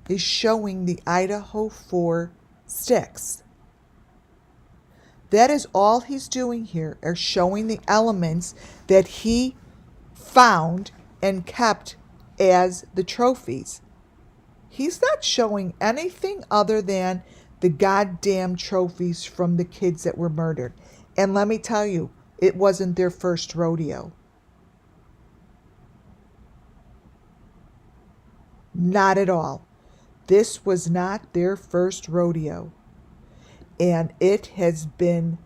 is showing the Idaho 4 sticks. That is all he's doing here, are showing the elements that he found and kept as the trophies. He's not showing anything other than the goddamn trophies from the kids that were murdered. And let me tell you, it wasn't their first rodeo. Not at all. This was not their first rodeo. And it has been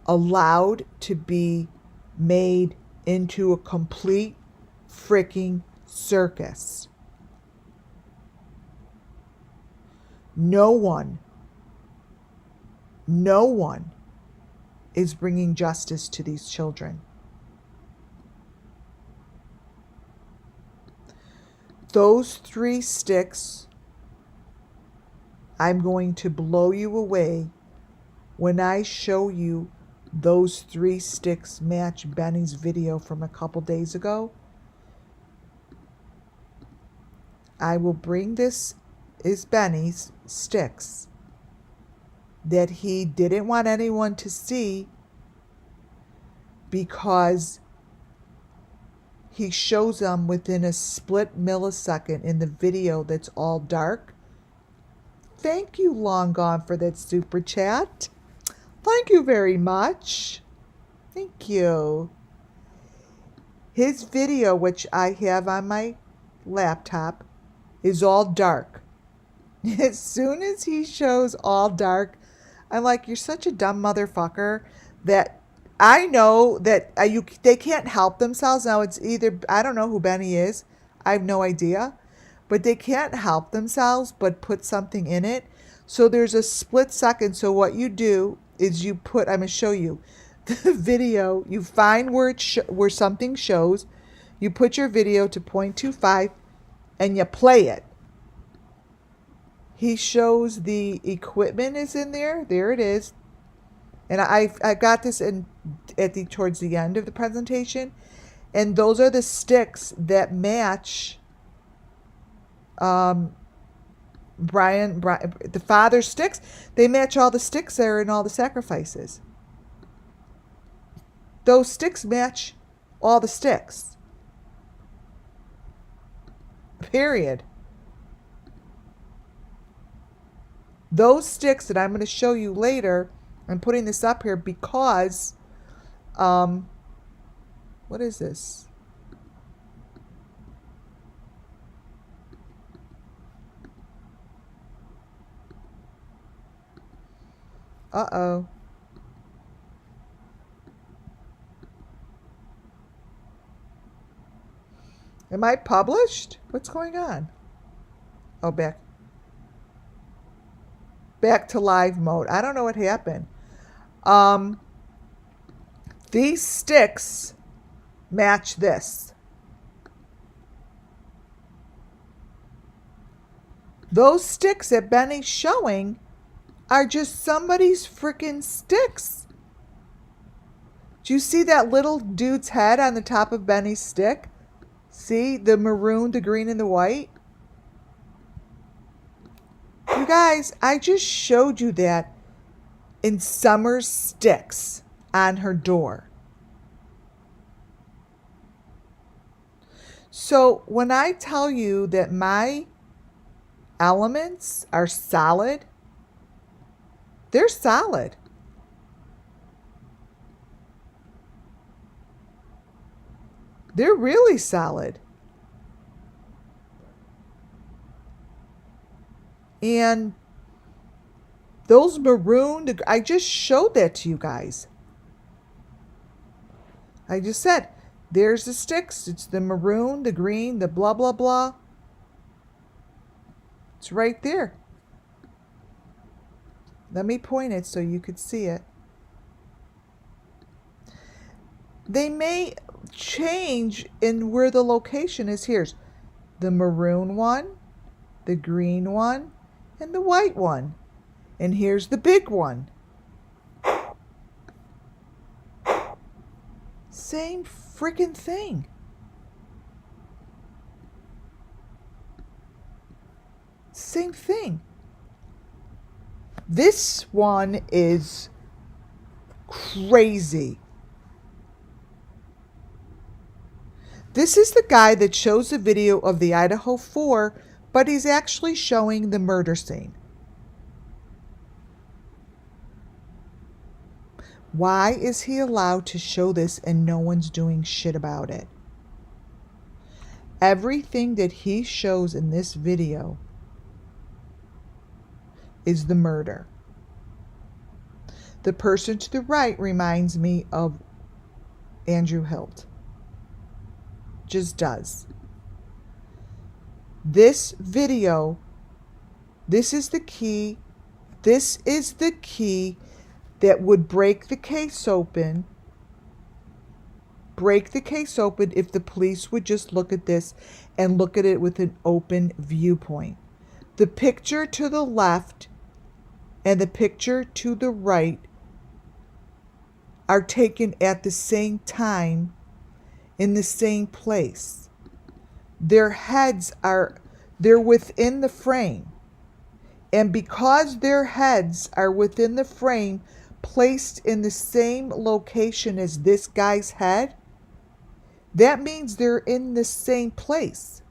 allowed to be made into a complete freaking circus. No one is bringing justice to these children. Those 3 sticks, I'm going to blow you away when I show you those 3 sticks match Benny's video from a couple days ago. I will bring this is Benny's sticks. that he didn't want anyone to see because he shows them within a split millisecond in the video that's all dark. Thank you, Long Gone, for that super chat. Thank you very much. Thank you. His video, which I have on my laptop, is all dark. As soon as he shows all dark, I'm like, you're such a dumb motherfucker that I know that they can't help themselves. Now it's either, I don't know who Benny is. I have no idea. But they can't help themselves but put something in it. So there's a split second. So what you do is you put, I'm going to show you the video. You find where where something shows. You put your video to 0.25 and you play it. He shows the equipment is in there. There it is. And I got this towards the end of the presentation. And those are the sticks that match Brian, the father's sticks. They match all the sticks there in all the sacrifices. Those sticks match all the sticks. Period. Those sticks that I'm going to show you later, I'm putting this up here because, what is this? Uh-oh. Am I published? What's going on? Oh, back to live mode. I don't know what happened. These sticks match this. Those sticks that Benny's showing are just somebody's freaking sticks. Do you see that little dude's head on the top of Benny's stick? See the maroon, the green, and the white? You guys, I just showed you that in Summer's sticks on her door. So when I tell you that my elements are solid, they're solid. They're really solid. And those maroon, I just showed that to you guys. I just said, there's the sticks. It's the maroon, the green, the blah, blah, blah. It's right there. Let me point it so you could see it. They may change in where the location is. Here's the maroon one, the green one, and the white one. And here's the big one. Same freaking thing. Same thing. This one is crazy. This is the guy that shows the video of the Idaho 4, but he's actually showing the murder scene. Why is he allowed to show this and no one's doing shit about it? Everything that he shows in this video is the murder. The person to the right reminds me of Andrew Hilt. Just does. This video, this is the key. This is the key that would break the case open. Break the case open if the police would just look at this and look at it with an open viewpoint. The picture to the left and the picture to the right are taken at the same time in the same place. Their heads they're within the frame. And because their heads are within the frame, placed in the same location as this guy's head, that means they're in the same place.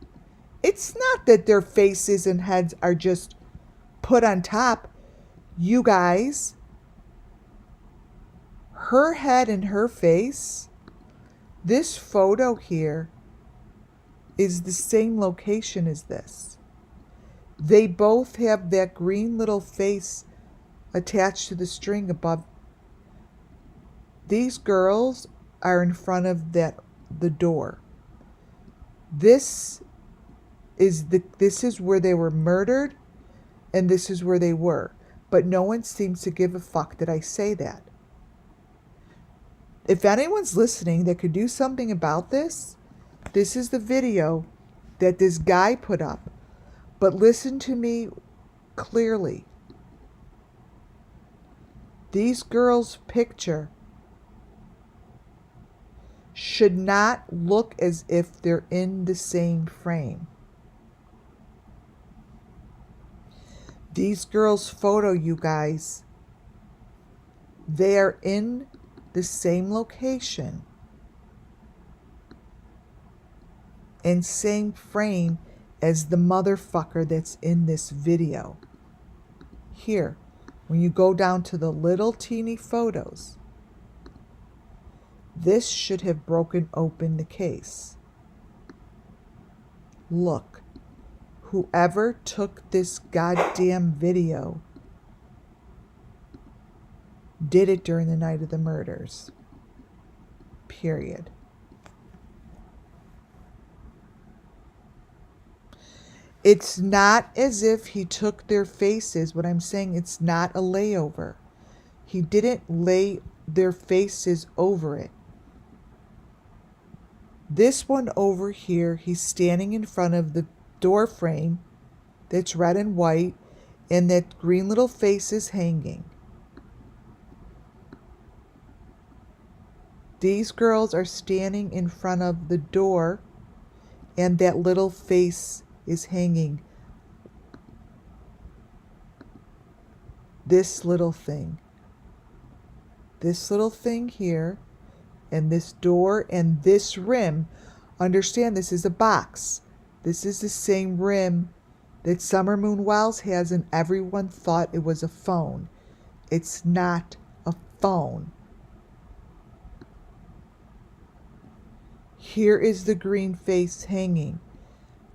It's not that their faces and heads are just put on top. You guys, her head and her face, this photo here is the same location as this. They both have that green little face attached to the string above. These girls are in front of the door. This is where they were murdered, and this is where they were. But no one seems to give a fuck that I say that. If anyone's listening that could do something about this, this is the video that this guy put up. But listen to me clearly. These girls' picture should not look as if they're in the same frame. These girls' photo, you guys, they are in the same location and same frame as the motherfucker that's in this video. Here, when you go down to the little teeny photos, this should have broken open the case. Look, whoever took this goddamn video did it during the night of the murders. Period. It's not as if he took their faces. What I'm saying, it's not a layover. He didn't lay their faces over it. This one over here, he's standing in front of the door frame that's red and white, and that green little face is hanging. These girls are standing in front of the door, and that little face is hanging. This little thing here, and this door and this rim. Understand, this is a box. This is the same rim that Summer Moon Wells has, and everyone thought it was a phone. It's not a phone. Here is the green face hanging.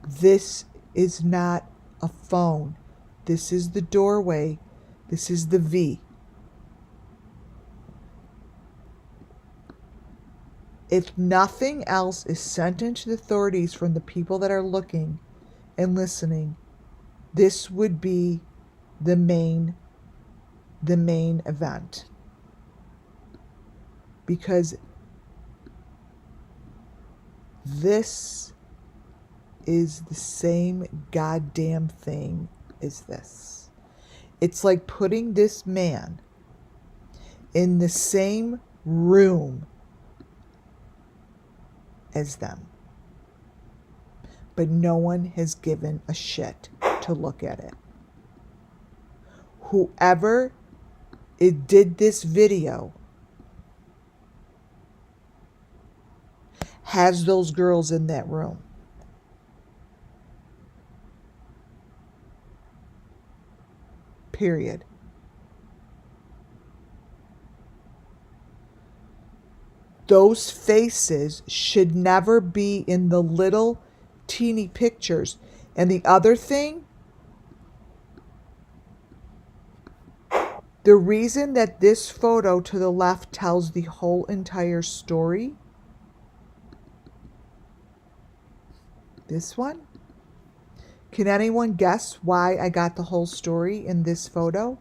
This is not a phone. This is the doorway. This is the V. If nothing else is sent into the authorities from the people that are looking and listening, this would be the main event. Because this is the same goddamn thing as this. It's like putting this man in the same room as them. But no one has given a shit to look at it. Whoever did this video has those girls in that room. Period. Those faces should never be in the little teeny pictures. And the other thing, the reason that this photo to the left tells the whole entire story, this one, can anyone guess why I got the whole story in this photo?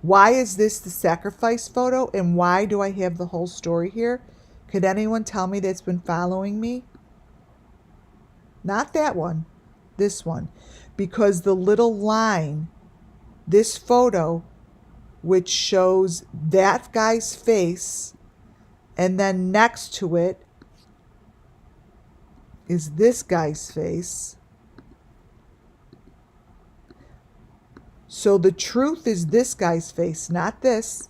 Why is this the sacrifice photo, and why do I have the whole story here? Could anyone tell me that's been following me? Not that one, this one. Because the little line, this photo, which shows that guy's face, and then next to it is this guy's face. So the truth is this guy's face, not this.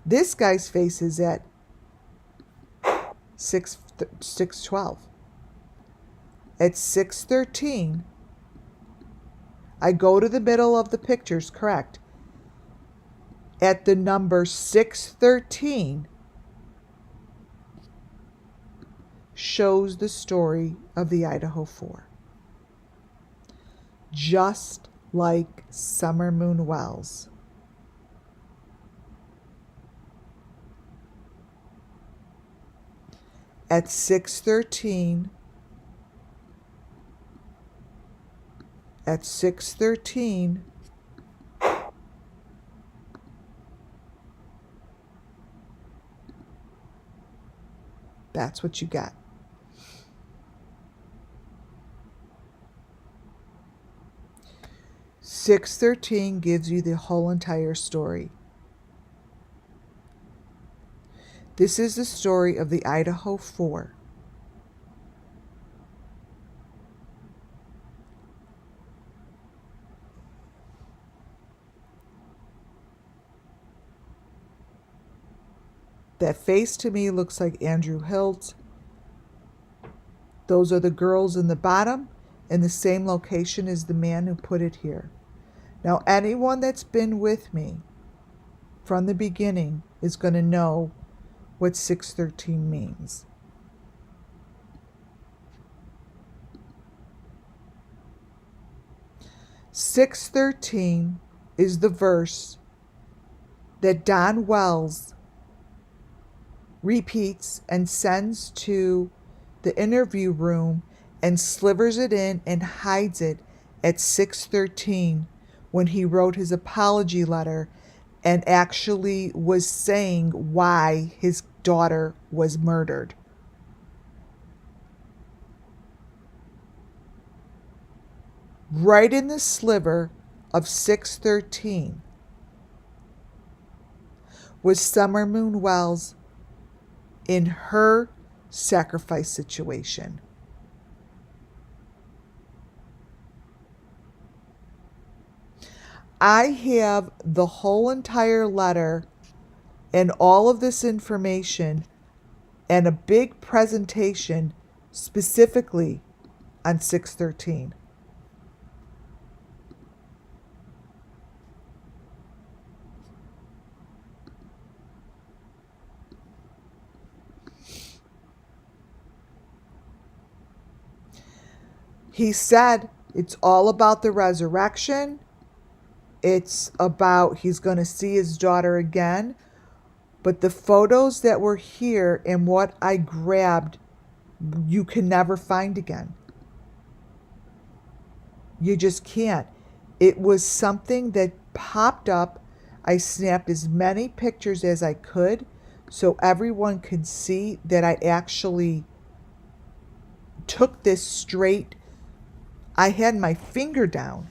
This guy's face is at 6:12. At 6:13, I go to the middle of the pictures, correct. At the number 613 shows the story of the Idaho 4. Just like Summer Moon Wells. At 613, that's what you got. Six 13 gives you the whole entire story. This is the story of the Idaho 4. That face to me looks like Andrew Hilt. Those are the girls in the bottom, in the same location as the man who put it here. Now, anyone that's been with me from the beginning is going to know what 613 means. "613" is the verse that Don Wells repeats and sends to the interview room and slivers it in and hides it at 613 when he wrote his apology letter and actually was saying why his daughter was murdered. Right in the sliver of 613 was Summer Moon Wells in her sacrifice situation. I have the whole entire letter and all of this information and a big presentation specifically on 613. He said it's all about the resurrection. It's about he's going to see his daughter again. But the photos that were here and what I grabbed, you can never find again. You just can't. It was something that popped up. I snapped as many pictures as I could so everyone could see that I actually took this straight. I had my finger down.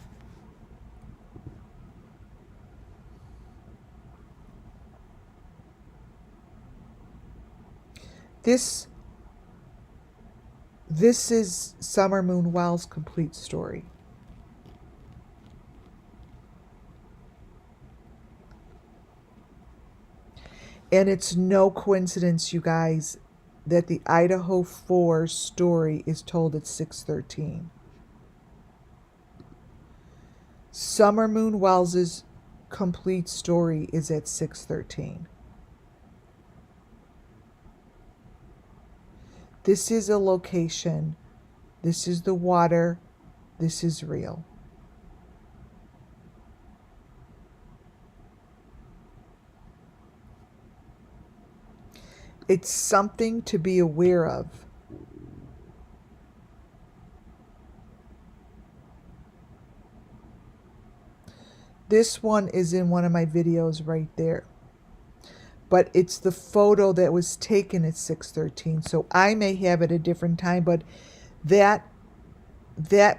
This is Summer Moon Wells' complete story. And it's no coincidence, you guys, that the Idaho 4 story is told at 613. Summer Moon Wells' complete story is at 613. This is a location. This is the water. This is real. It's something to be aware of. This one is in one of my videos right there. But it's the photo that was taken at 613. So I may have it a different time, but that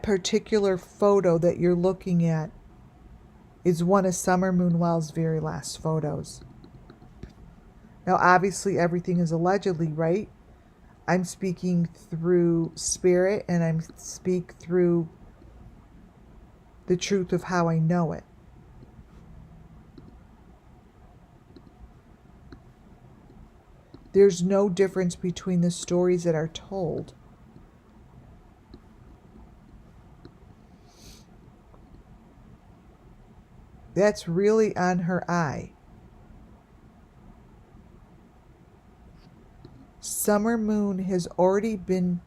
particular photo that you're looking at is one of Summer Moon Wells' very last photos. Now, obviously, everything is allegedly, right? I'm speaking through spirit, and I'm speak through the truth of how I know it. There's no difference between the stories that are told. That's really on her eye. Summer Moon has already been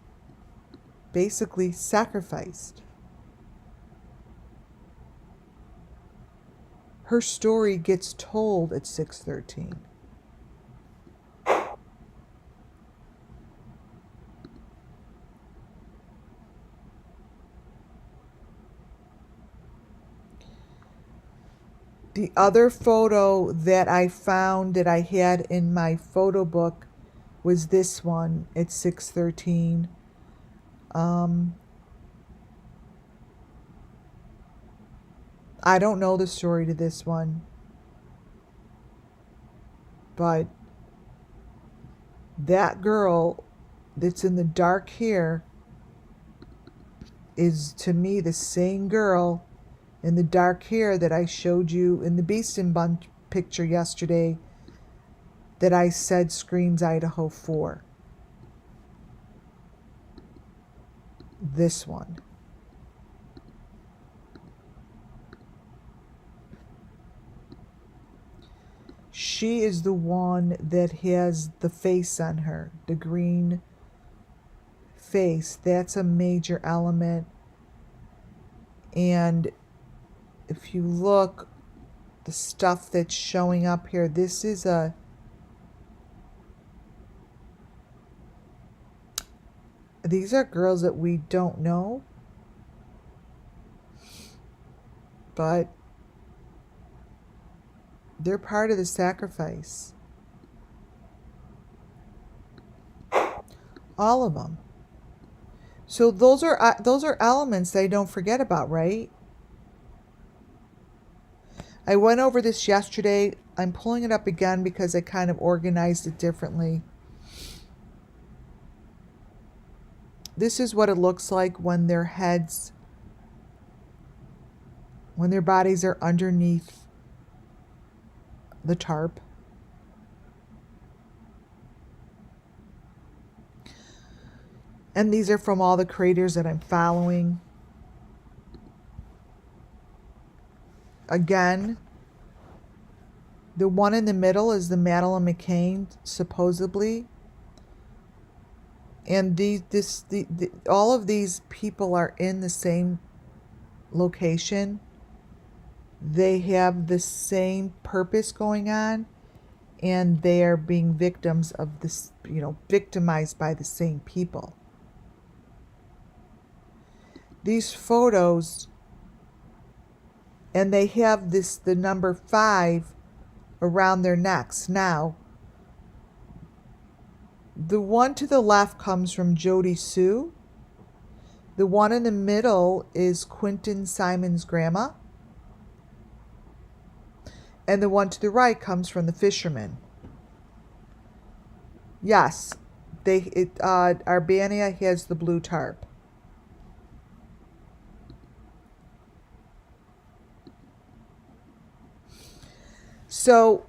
basically sacrificed. Her story gets told at 6:13. The other photo that I found that I had in my photo book was this one at 6:13. I don't know the story to this one, but that girl that's in the dark hair is to me the same girl in the dark hair that I showed you in the Beast and Bunch picture yesterday that I said screams Idaho 4. This one. She is the one that has the face on her, the green face. That's a major element. And if you look, the stuff that's showing up here, this is these are girls that we don't know, but they're part of the sacrifice. All of them. So those are elements they don't forget about, right? I went over this yesterday. I'm pulling it up again because I kind of organized it differently. This is what it looks like when their heads, when their bodies are underneath the tarp. And these are from all the creators that I'm following. Again, the one in the middle is the Madeline McCain, supposedly. And all of these people are in the same location. They have the same purpose going on, and they are being victims of this, victimized by the same people. These photos, and they have the number 5 around their necks. Now, the one to the left comes from Jody Sue. The one in the middle is Quentin Simon's grandma. And the one to the right comes from the fisherman. Yes, Arbania has the blue tarp. So,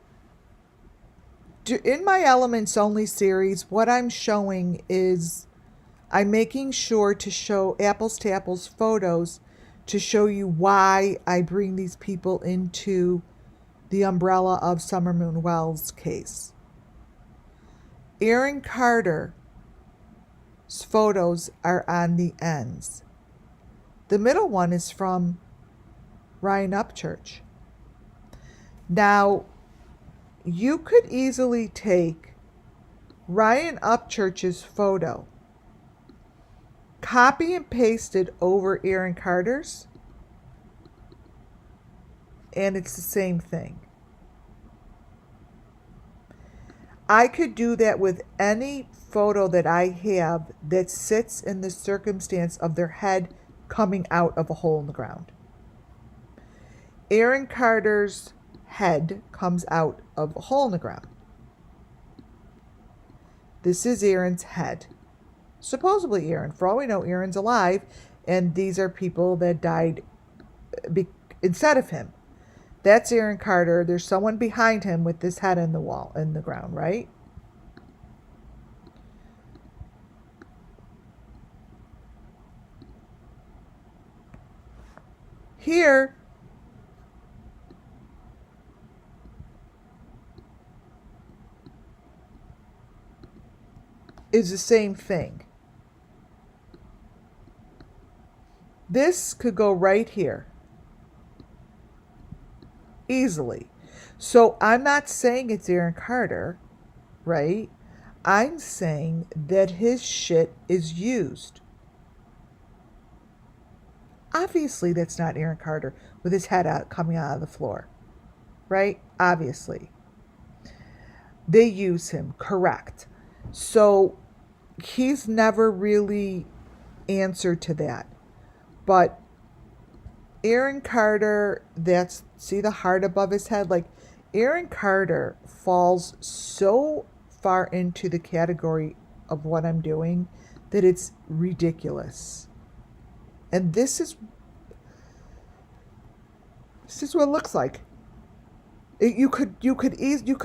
in my Elements Only series, what I'm showing is I'm making sure to show apples to apples photos to show you why I bring these people into the umbrella of Summer Moon Wells' case. Aaron Carter's photos are on the ends. The middle one is from Ryan Upchurch. Now, you could easily take Ryan Upchurch's photo, copy and paste it over Aaron Carter's, and it's the same thing. I could do that with any photo that I have that sits in the circumstance of their head coming out of a hole in the ground. Aaron Carter's head comes out of a hole in the ground. This is Aaron's head. Supposedly Aaron. For all we know, Aaron's alive, and these are people that died instead of him. That's Aaron Carter. There's someone behind him with this head in the wall, in the ground, right? Here is the same thing. This could go right here. Easily. So I'm not saying it's Aaron Carter, right? I'm saying that his shit is used. Obviously, that's not Aaron Carter with his head out coming out of the floor, right? Obviously. They use him, correct. So he's never really answered to that. But Aaron Carter, see the heart above his head? Like, Aaron Carter falls so far into the category of what I'm doing that it's ridiculous. And this is what it looks like. You could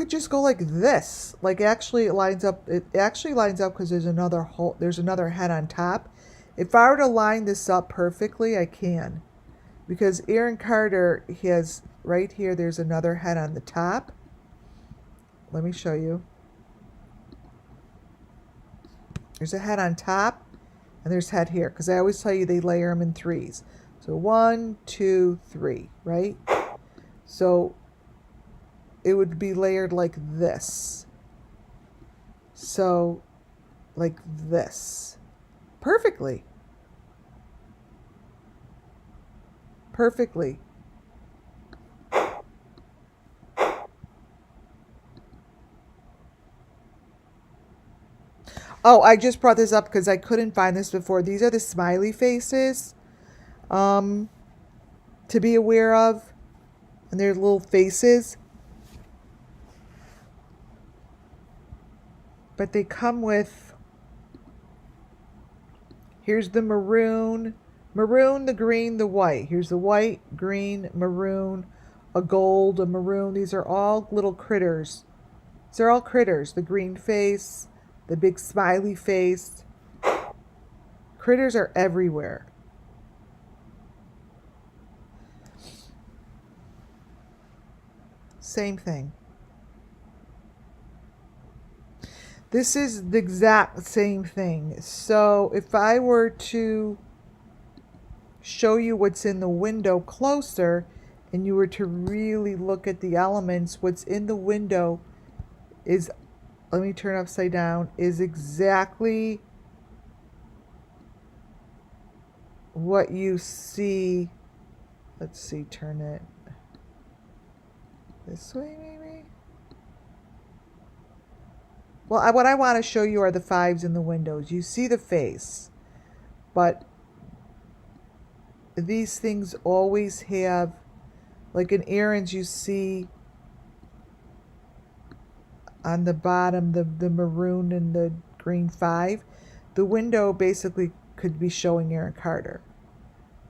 just go like this. Like, actually it lines up. It actually lines up because there's another hole. There's another head on top. If I were to line this up perfectly, I can. Because Aaron Carter has, right here, there's another head on the top. Let me show you. There's a head on top, and there's head here. Because I always tell you they layer them in threes. So 1, 2, 3, right? So it would be layered like this. So, like this. Perfectly. Perfectly. Oh, I just brought this up because I couldn't find this before. These are the smiley faces to be aware of. And they're little faces. But they come with, here's the maroon, the green, the white. Here's the white, green, maroon, a gold, a maroon. These are all little critters. These are all critters. The green face, the big smiley face. Critters are everywhere. Same thing. This is the exact same thing. So if I were to show you what's in the window closer, and you were to really look at the elements, what's in the window is, let me turn upside down, is exactly what you see. Let's see, turn it this way maybe. Well, what I want to show you are the fives in the windows. You see the face, but these things always have, like in Aaron's, you see on the bottom the maroon and the green 5. The window basically could be showing Aaron Carter.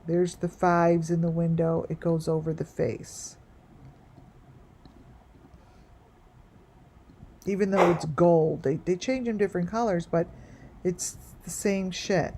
There's the 5s in the window. It goes over the face. Even though it's gold. They change them different colors, but it's the same shit.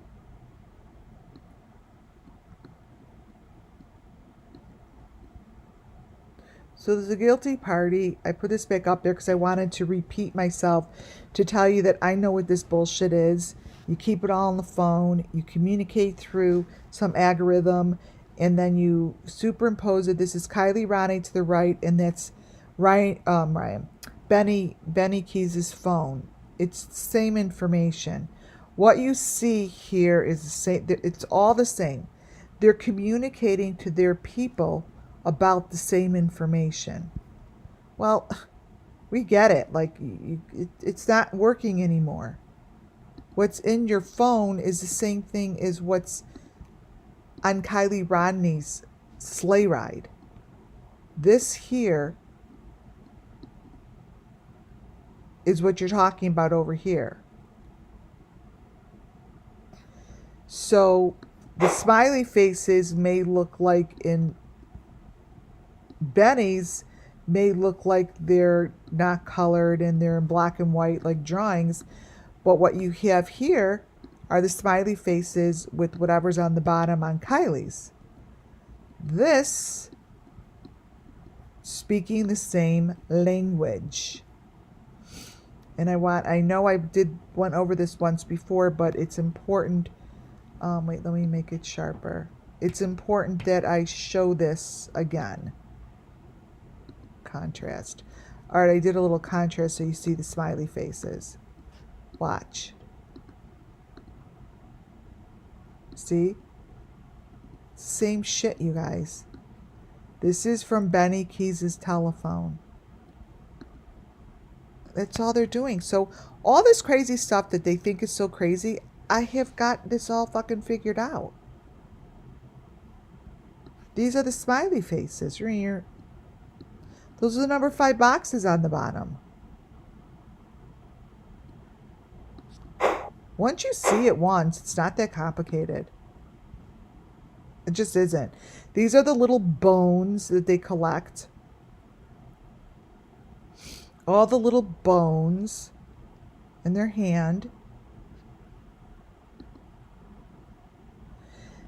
So there's a guilty party. I put this back up there because I wanted to repeat myself to tell you that I know what this bullshit is. You keep it all on the phone. You communicate through some algorithm, and then you superimpose it. This is Kylie Ronnie to the right, and that's Ryan. Benny Keys' phone. It's the same information. What you see here is the same. It's all the same. They're communicating to their people about the same information. Well, we get it. Like, it's not working anymore. What's in your phone is the same thing as what's on Kylie Rodney's sleigh ride. This here is what you're talking about over here. So the smiley faces may look like in Benny's may look like they're not colored and they're in black and white like drawings, but what you have here are the smiley faces with whatever's on the bottom on Kylie's. This speaking the same language. And I know I went over this once before, but it's important. Wait, let me make it sharper. It's important that I show this again. Contrast. All right, I did a little contrast so you see the smiley faces. Watch. See? Same shit, you guys. This is from Benny Keys' telephone. That's all they're doing. So all this crazy stuff that they think is so crazy, I have got this all fucking figured out. These are the smiley faces. Those are the number 5 boxes on the bottom. Once you see it once, it's not that complicated. It just isn't. These are the little bones that they collect. All the little bones in their hand.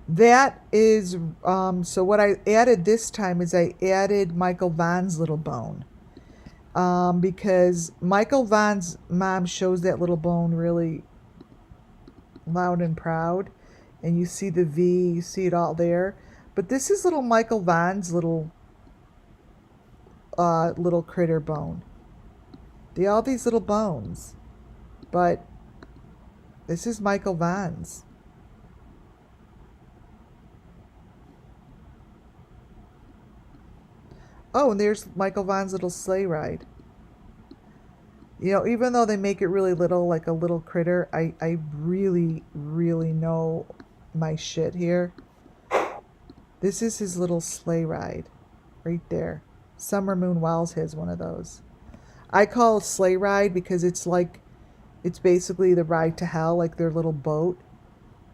That is, so what I added this time is I added Michael Vaughn's little bone. Because Michael Vaughn's mom shows that little bone really loud and proud. And you see the V, you see it all there. But this is little Michael Vaughn's little critter bone. All these little bones. But this is Michael Vaughn's. Oh, and there's Michael Vaughn's little sleigh ride. You know, even though they make it really little, like a little critter, I really, really know my shit here. This is his little sleigh ride. Right there. Summer Moon Wells has one of those. I call it sleigh ride because it's basically the ride to hell, like their little boat.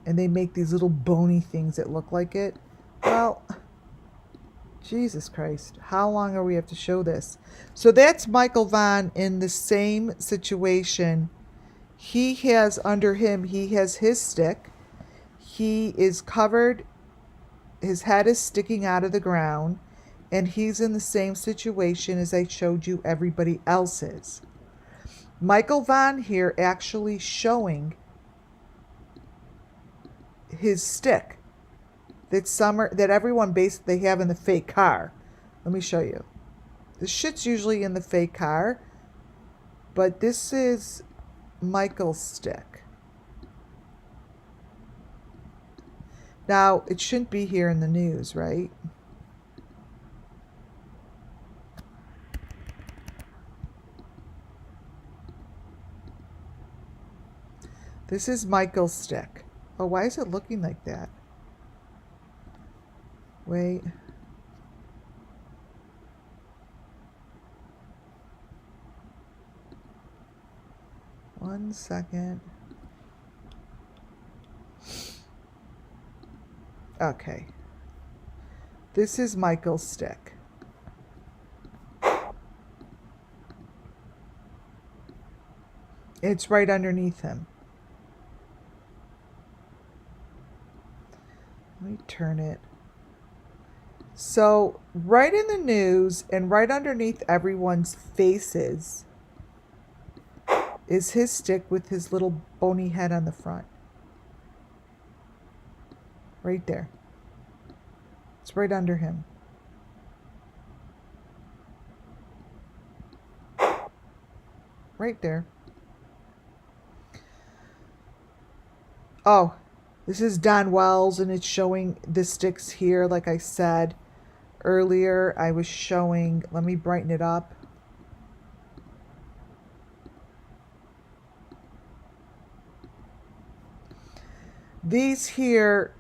And they make these little bony things that look like it. Well, Jesus Christ. How long are we have to show this? So that's Michael Vaughn in the same situation. He has under him, he has his stick. He is covered. His head is sticking out of the ground. And he's in the same situation as I showed you everybody else is. Michael Vaughn here actually showing his stick that everyone basically have in the fake car. Let me show you. The shit's usually in the fake car, but this is Michael's stick. Now, it shouldn't be here in the news, right? This is Michael's stick. Oh, why is it looking like that? Wait. One second. Okay. This is Michael's stick. It's right underneath him. Let me turn it. So, right in the news and right underneath everyone's faces is his stick with his little bony head on the front. Right there. It's right under him. Right there. Oh, this is Don Wells, and it's showing the sticks here. Like I said earlier, I was showing, let me brighten it up. These here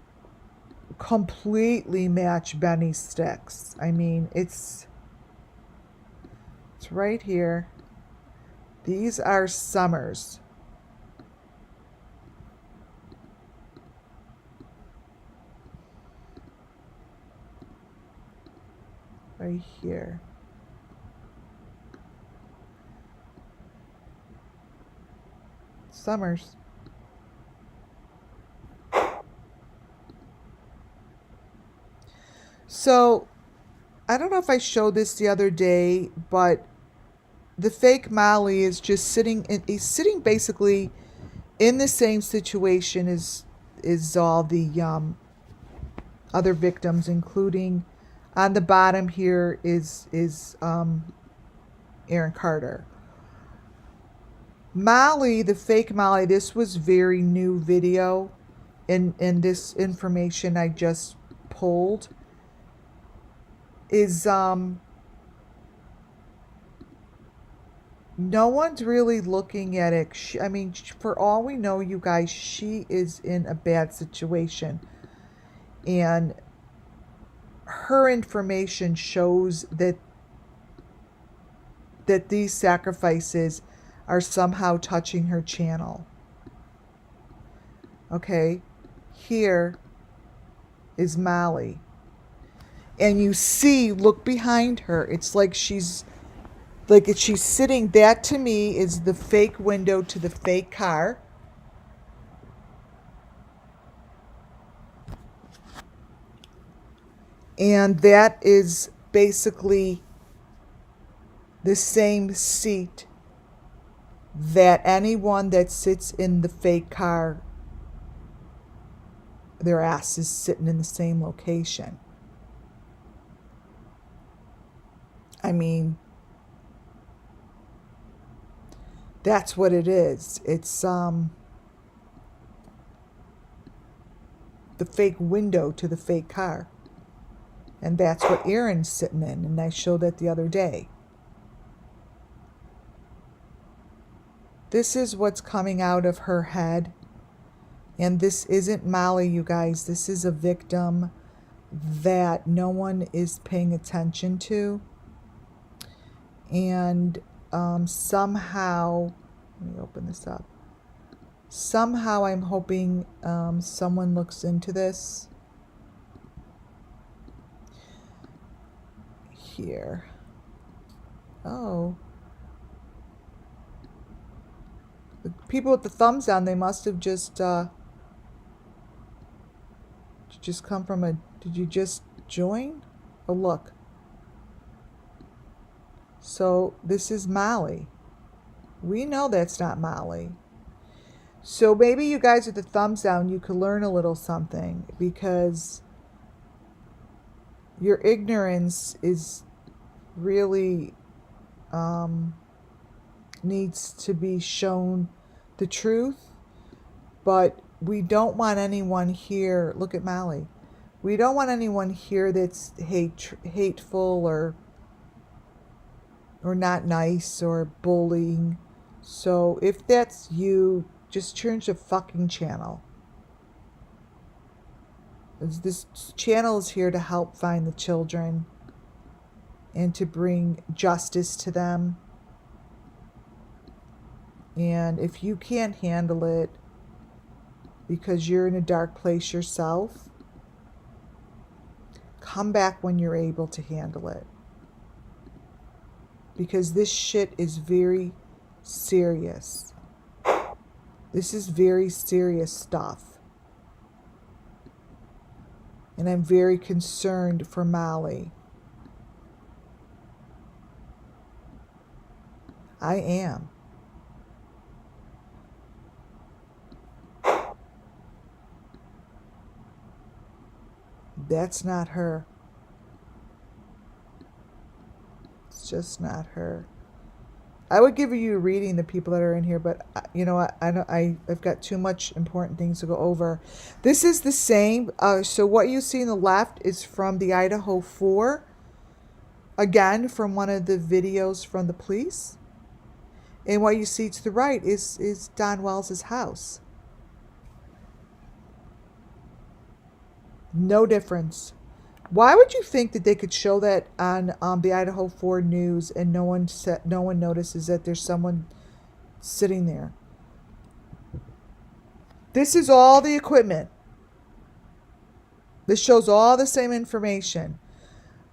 completely match Benny's sticks. I mean, it's right here. These are Summer's. right here. Summers. So, I don't know if I showed this the other day, but the fake Molly is just he's sitting basically in the same situation as all the other victims, including on the bottom here is Aaron Carter. Molly, the fake Molly, this was very new video, and this information I just pulled is no one's really looking at it. I mean, for all we know, you guys, she is in a bad situation. And her information shows that these sacrifices are somehow touching her channel. Okay? Here is Molly. And you see, look behind her. It's like she's sitting. That to me is the fake window to the fake car. And that is basically the same seat that anyone that sits in the fake car, their ass is sitting in the same location. I mean, that's what it is. It's the fake window to the fake car. And that's what Aaron's sitting in, and I showed that the other day. This is what's coming out of her head. And this isn't Molly, you guys. This is a victim that no one is paying attention to. And somehow, let me open this up. Somehow I'm hoping someone looks into this. Here. Oh. The people with the thumbs down, they must have just come from a, did you just join? Oh, look. So this is Molly. We know that's not Molly. So maybe you guys with the thumbs down, you could learn a little something, because your ignorance is really needs to be shown the truth. But we don't want anyone here, look at Molly, we don't want anyone here that's hateful or not nice or bullying. So if that's you, just change the fucking channel. This channel is here to help find the children and to bring justice to them. And if you can't handle it because you're in a dark place yourself, come back when you're able to handle it. Because this shit is very serious. This is very serious stuff. And I'm very concerned for Molly. I am. That's not her. It's just not her. I would give you a reading, the people that are in here, but you know what? I've got too much important things to go over. This is the same. So what you see on the left is from the Idaho 4. Again, from one of the videos from the police. And what you see to the right is Don Wells' house. No difference. Why would you think that they could show that on the Idaho 4 news and no one notices that there's someone sitting there? This is all the equipment. This shows all the same information.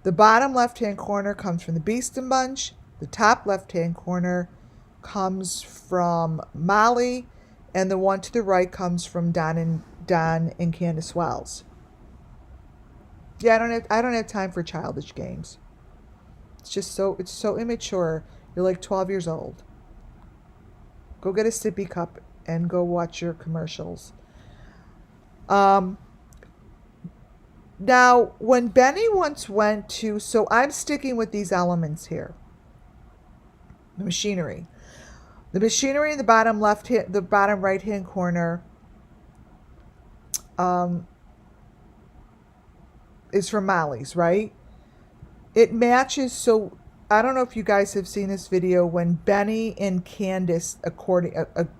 The bottom left-hand corner comes from the Beeston Bunch. The top left-hand corner comes from Molly, and the one to the right comes from Don and Candace Wells. Yeah, I don't have time for childish games. It's so immature. You're like 12 years old. Go get a sippy cup and go watch your commercials. Now, when Benny once went to, so I'm sticking with these elements here. The machinery. The machinery in the bottom the bottom right hand corner is from Molly's, right? It matches. So I don't know if you guys have seen this video when Benny and Candace,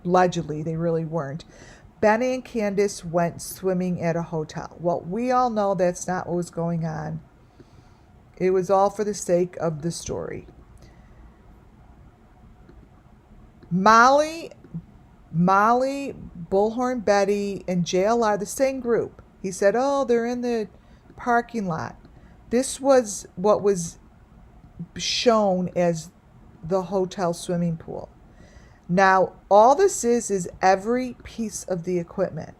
allegedly, they really weren't. Benny and Candace went swimming at a hotel. Well, we all know that's not what was going on. It was all for the sake of the story. Molly, Bullhorn Betty, and JLR, the same group. He said, oh, they're in the parking lot. This was what was shown as the hotel swimming pool. Now, all this is every piece of the equipment.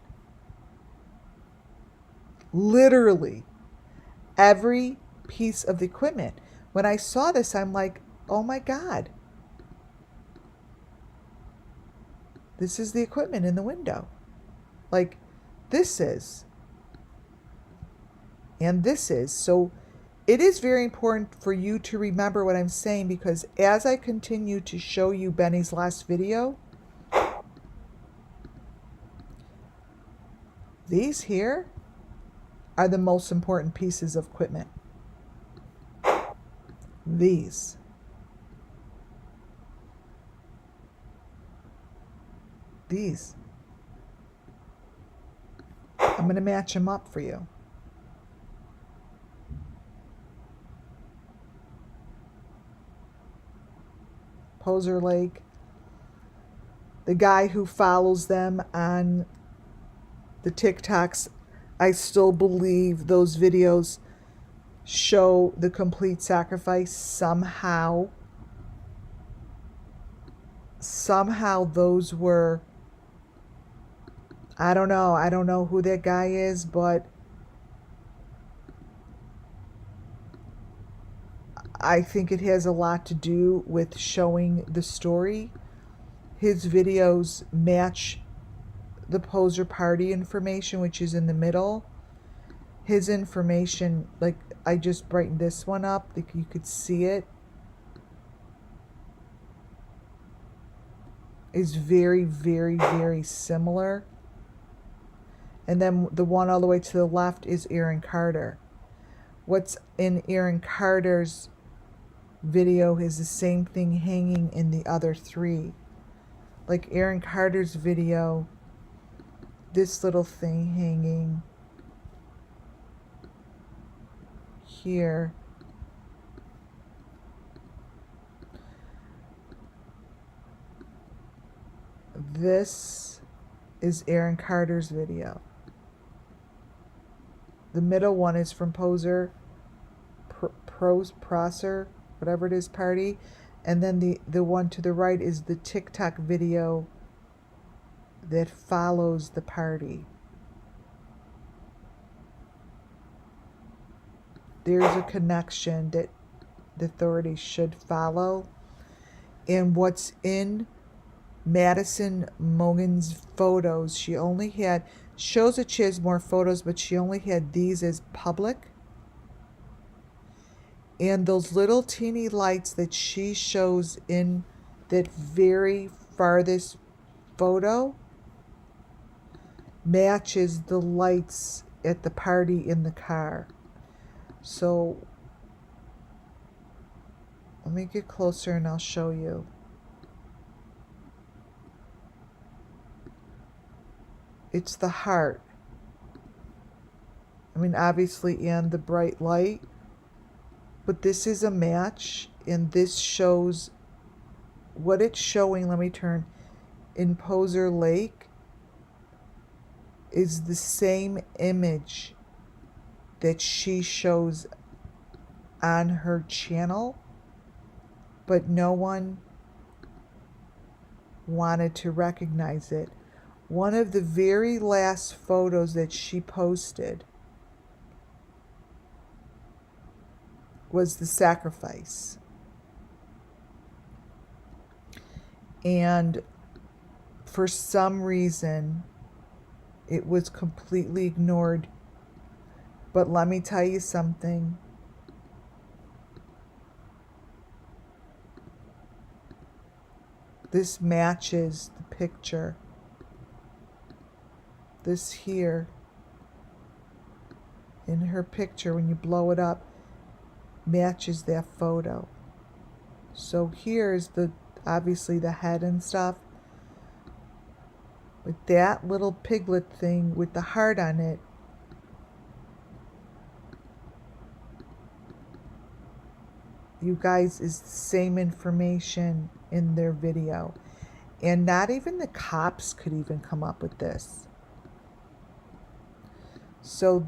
Literally, every piece of the equipment. When I saw this, I'm like, oh my God. This is the equipment in the window. Like, this is. And this is. So it is very important for you to remember what I'm saying, because as I continue to show you Benny's last video, these here are the most important pieces of equipment. These. I'm going to match them up for you. Poser Lake. The guy who follows them on the TikToks, I still believe those videos show the complete sacrifice. Somehow those were, I don't know who that guy is, but I think it has a lot to do with showing the story. His videos match the poser party information, which is in the middle. His information, like, I just brightened this one up, like you could see it, is very, very, very similar. And then the one all the way to the left is Aaron Carter. What's in Aaron Carter's video is the same thing hanging in the other three. Like Aaron Carter's video, this little thing hanging here. This is Aaron Carter's video. The middle one is from Poser, Prosser, whatever it is, party. And then the one to the right is the TikTok video that follows the party. There's a connection that the authorities should follow. And what's in Madison Mogen's photos, she only had, shows that she has more photos, but she only had these as public. And those little teeny lights that she shows in that very farthest photo matches the lights at the party in the car. So let me get closer and I'll show you. It's the heart. I mean, obviously, and the bright light. But this is a match, and this shows what it's showing. Let me turn. In Poser Lake is the same image that she shows on her channel, but no one wanted to recognize it. One of the very last photos that she posted was the sacrifice. And for some reason, it was completely ignored. But let me tell you something. This matches the picture. This here, in her picture, when you blow it up, matches that photo. So here's obviously the head and stuff. With that little piglet thing with the heart on it, you guys, is the same information in their video. And not even the cops could even come up with this. So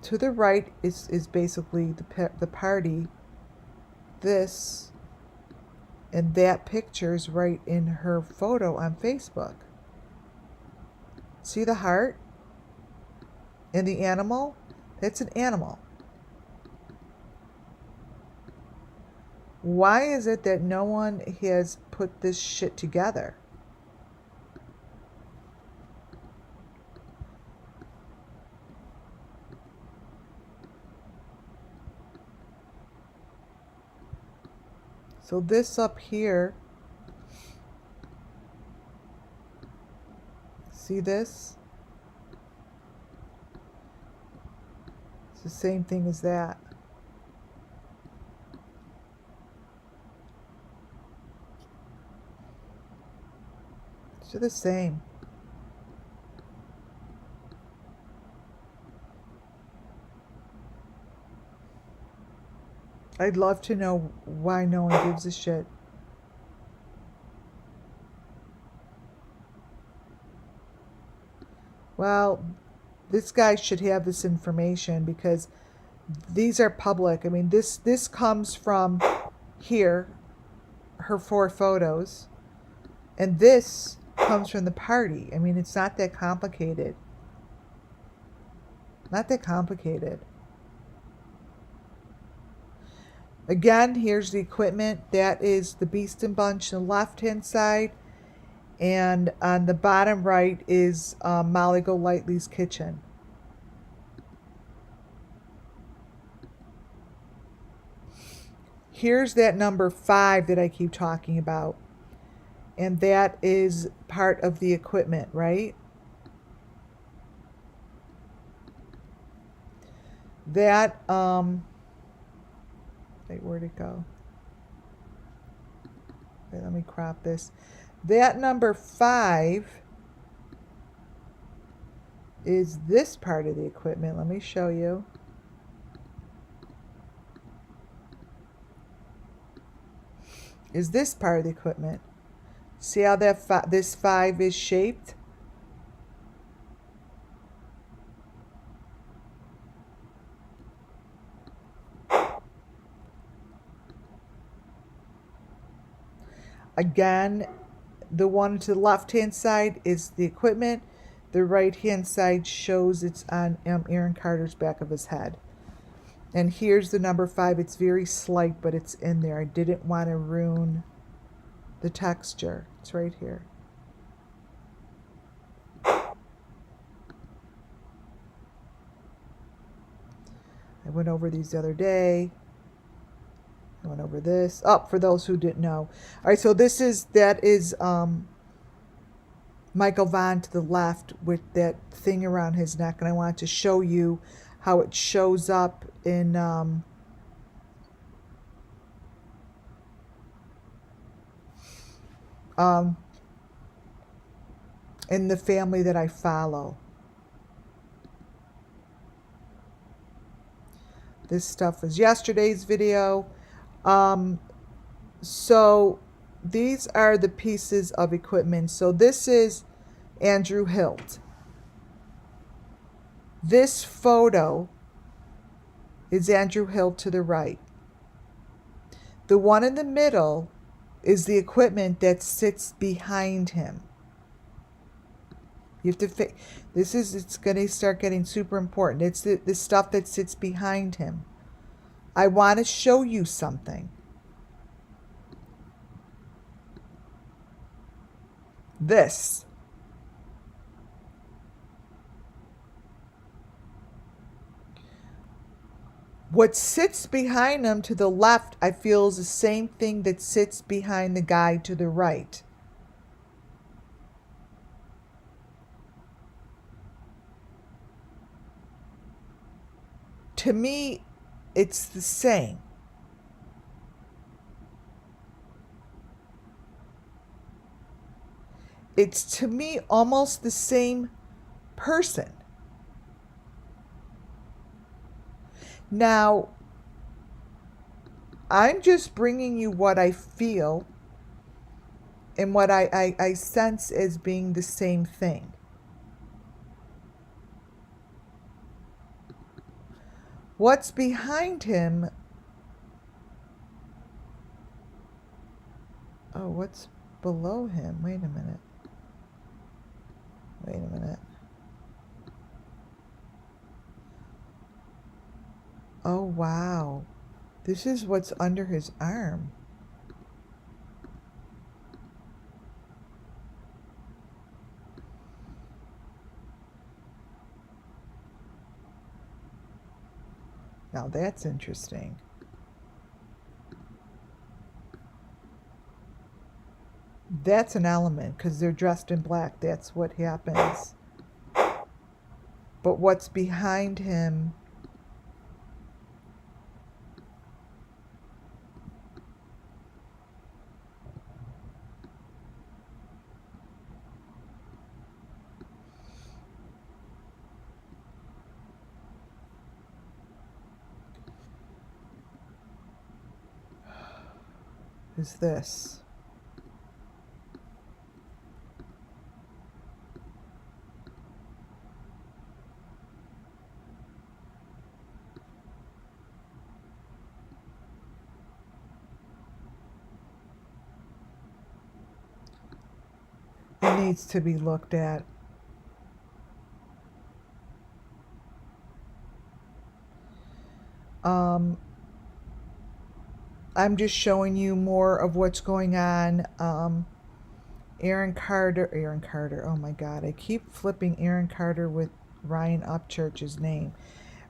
to the right is basically the party. This and that picture is right in her photo on Facebook. See the heart? And the animal? That's an animal. Why is it that no one has put this shit together? So this up here, see this? It's the same thing as that. They're the same. I'd love to know why no one gives a shit. Well, this guy should have this information because these are public. I mean, this comes from here, her 4 photos, and this comes from the party. I mean, it's not that complicated. Not that complicated. Again, here's the equipment. That is the Beast and Bunch on the left-hand side. And on the bottom right is Molly Golightly's kitchen. Here's that number 5 that I keep talking about. And that is part of the equipment, right? That, wait, where'd it go? Wait, let me crop this. That number 5 is this part of the equipment. Let me show you. Is this part of the equipment. See how that this 5 is shaped? Again, the one to the left-hand side is the equipment. The right-hand side shows it's on Aaron Carter's back of his head. And here's the number 5. It's very slight, but it's in there. I didn't want to ruin the texture. It's right here. I went over these the other day. I went over this. Oh, for those who didn't know. All right, so that is Michael Vaughn to the left with that thing around his neck. And I wanted to show you how it shows up in the family that I follow. This stuff was yesterday's video. So these are the pieces of equipment. So this is Andrew Hilt. This photo is Andrew Hilt to the right. The one in the middle is the equipment that sits behind him. You have to it's going to start getting super important. It's the stuff that sits behind him. I want to show you something. This. What sits behind him to the left, I feel, is the same thing that sits behind the guy to the right. To me, it's the same. It's, to me, almost the same person. Now, I'm just bringing you what I feel and what I sense as being the same thing. What's behind him? Oh, what's below him? Wait a minute. Wait a minute. Oh, wow. This is what's under his arm. Now that's interesting. That's an element because they're dressed in black. That's what happens. But what's behind him? Is this. It needs to be looked at. I'm just showing you more of what's going on. Aaron Carter, oh my God, I keep flipping Aaron Carter with Ryan Upchurch's name.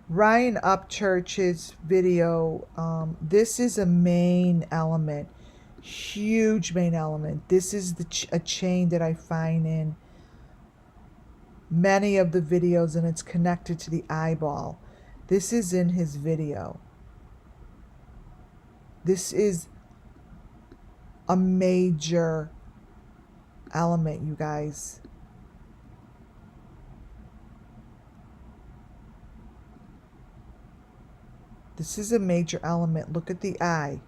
Ryan Upchurch's video, this is a main element, huge main element. This is a chain that I find in many of the videos, and it's connected to the eyeball. This is in his video. This is a major element, you guys. This is a major element. Look at the eye.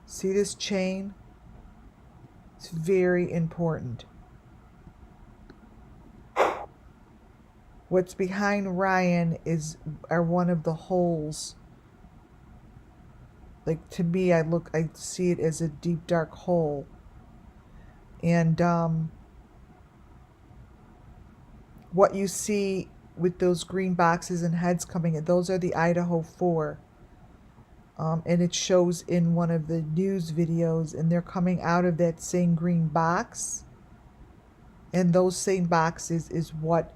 See this chain? It's very important. What's behind Ryan are one of the holes. Like, to me, I see it as a deep dark hole. And what you see with those green boxes and heads coming in, those are the Idaho 4. And it shows in one of the news videos, and they're coming out of that same green box. And those same boxes is what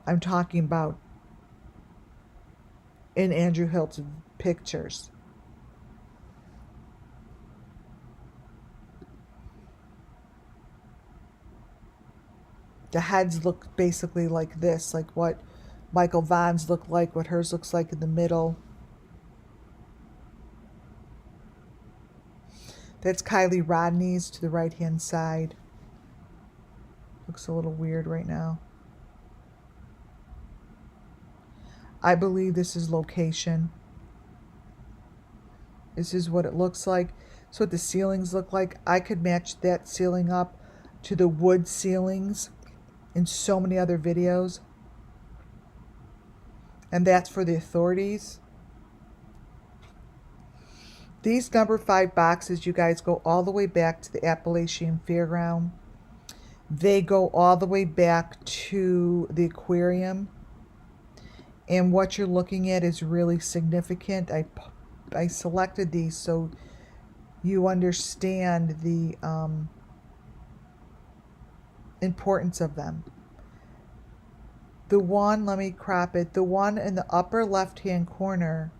I'm talking about in Andrew Hilt's pictures. The heads look basically like this, like what Michael Vaughn's look like, what hers looks like in the middle. That's Kylie Rodney's to the right-hand side. Looks a little weird right now. I believe this is location. This is what it looks like. That's what the ceilings look like. I could match that ceiling up to the wood ceilings in so many other videos. and that's for the authorities. These number 5 boxes, you guys, go all the way back to the Appalachian Fairground. They go all the way back to the aquarium. And what you're looking at is really significant. I selected these so you understand the importance of them. The one, let me crop it, the one in the upper left-hand corner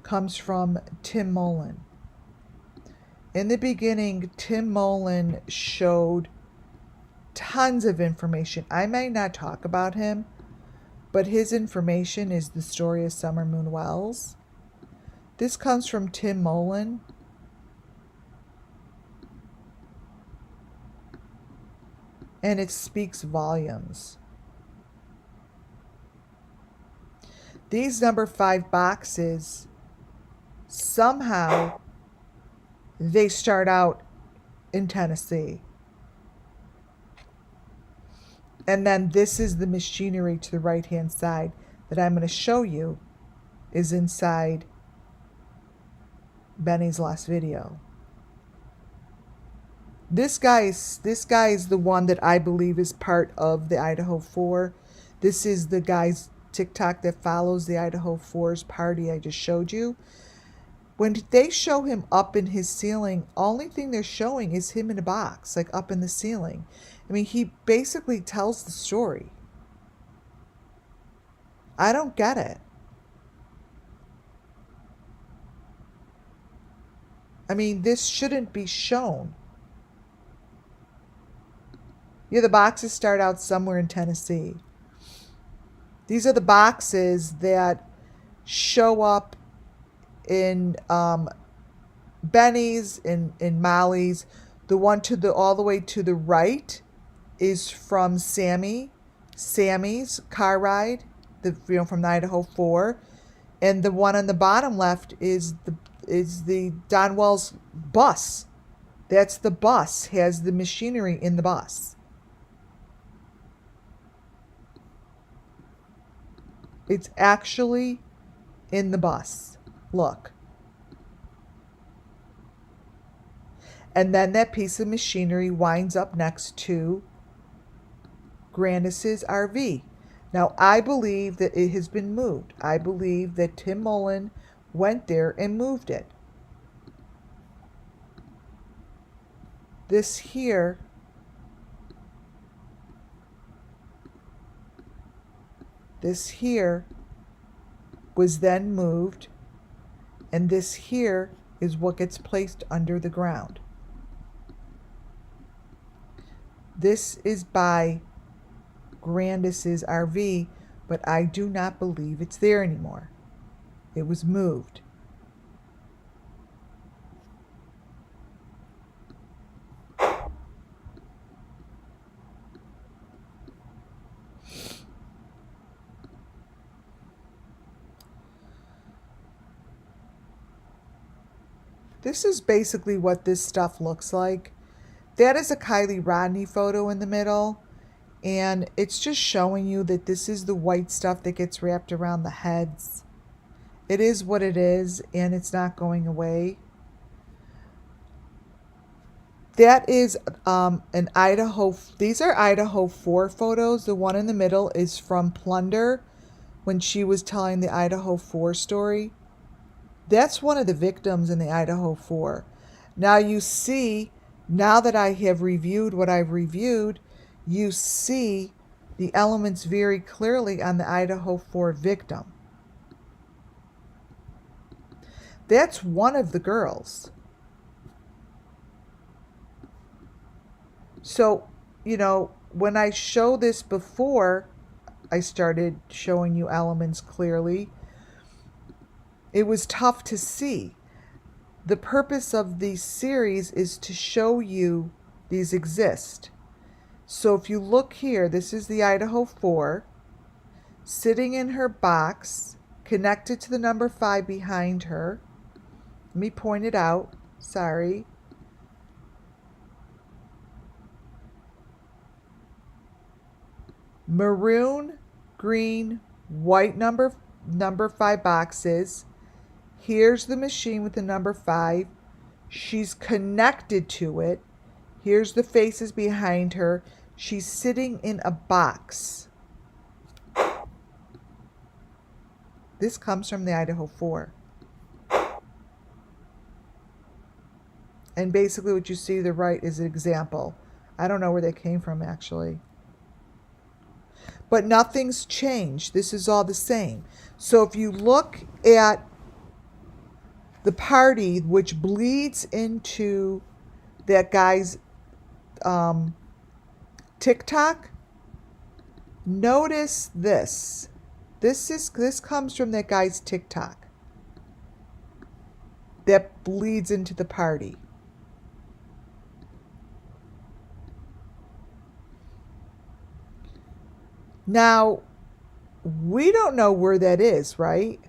comes from Tim Mullen. In the beginning, Tim Mullen showed tons of information. I may not talk about him, but his information is the story of Summer Moon Wells. This comes from Tim Mullen. And it speaks volumes. These number 5 boxes, somehow, they start out in Tennessee. And then this is the machinery to the right-hand side that I'm going to show you is inside Benny's last video. This guy is the one that I believe is part of the Idaho 4. This is the guy's TikTok that follows the Idaho 4's party I just showed you. When they show him up in his ceiling, only thing they're showing is him in a box, like up in the ceiling. I mean, he basically tells the story. I don't get it. I mean, this shouldn't be shown. Yeah, the boxes start out somewhere in Tennessee. These are the boxes that show up in Benny's, in Molly's. The one to the all the way to the right is from Sammy's car ride, from the Idaho 4, and the one on the bottom left is the Don Wells bus. That's the bus, has the machinery in the bus. It's actually in the bus. Look. And then that piece of machinery winds up next to Grandis's RV. Now, I believe that it has been moved. I believe that Tim Mullen went there and moved it. This here was then moved, and this here is what gets placed under the ground. This is by Grandis's RV, but I do not believe it's there anymore. It was moved. This is basically what this stuff looks like. That is a Kylie Rodney photo in the middle, and it's just showing you that this is the white stuff that gets wrapped around the heads. It is what it is, and it's not going away. That is an Idaho, these are Idaho 4 photos. The one in the middle is from Plunder when she was telling the Idaho 4 story. That's one of the victims in the Idaho 4. Now you see, now that I have reviewed what I've reviewed, you see the elements very clearly on the Idaho 4 victim. That's one of the girls. So, when I show this before I started showing you elements clearly, it was tough to see. The purpose of these series is to show you these exist. So if you look here, this is the Idaho 4, sitting in her box, connected to the number 5 behind her. Let me point it out. Sorry. Maroon, green, white number 5 boxes. Here's the machine with the number 5. She's connected to it. Here's the faces behind her. She's sitting in a box. This comes from the Idaho 4. And basically what you see to the right is an example. I don't know where they came from actually. But nothing's changed. This is all the same. So if you look at the party, which bleeds into that guy's TikTok, notice this. This comes from that guy's TikTok. That bleeds into the party. Now, we don't know where that is, right?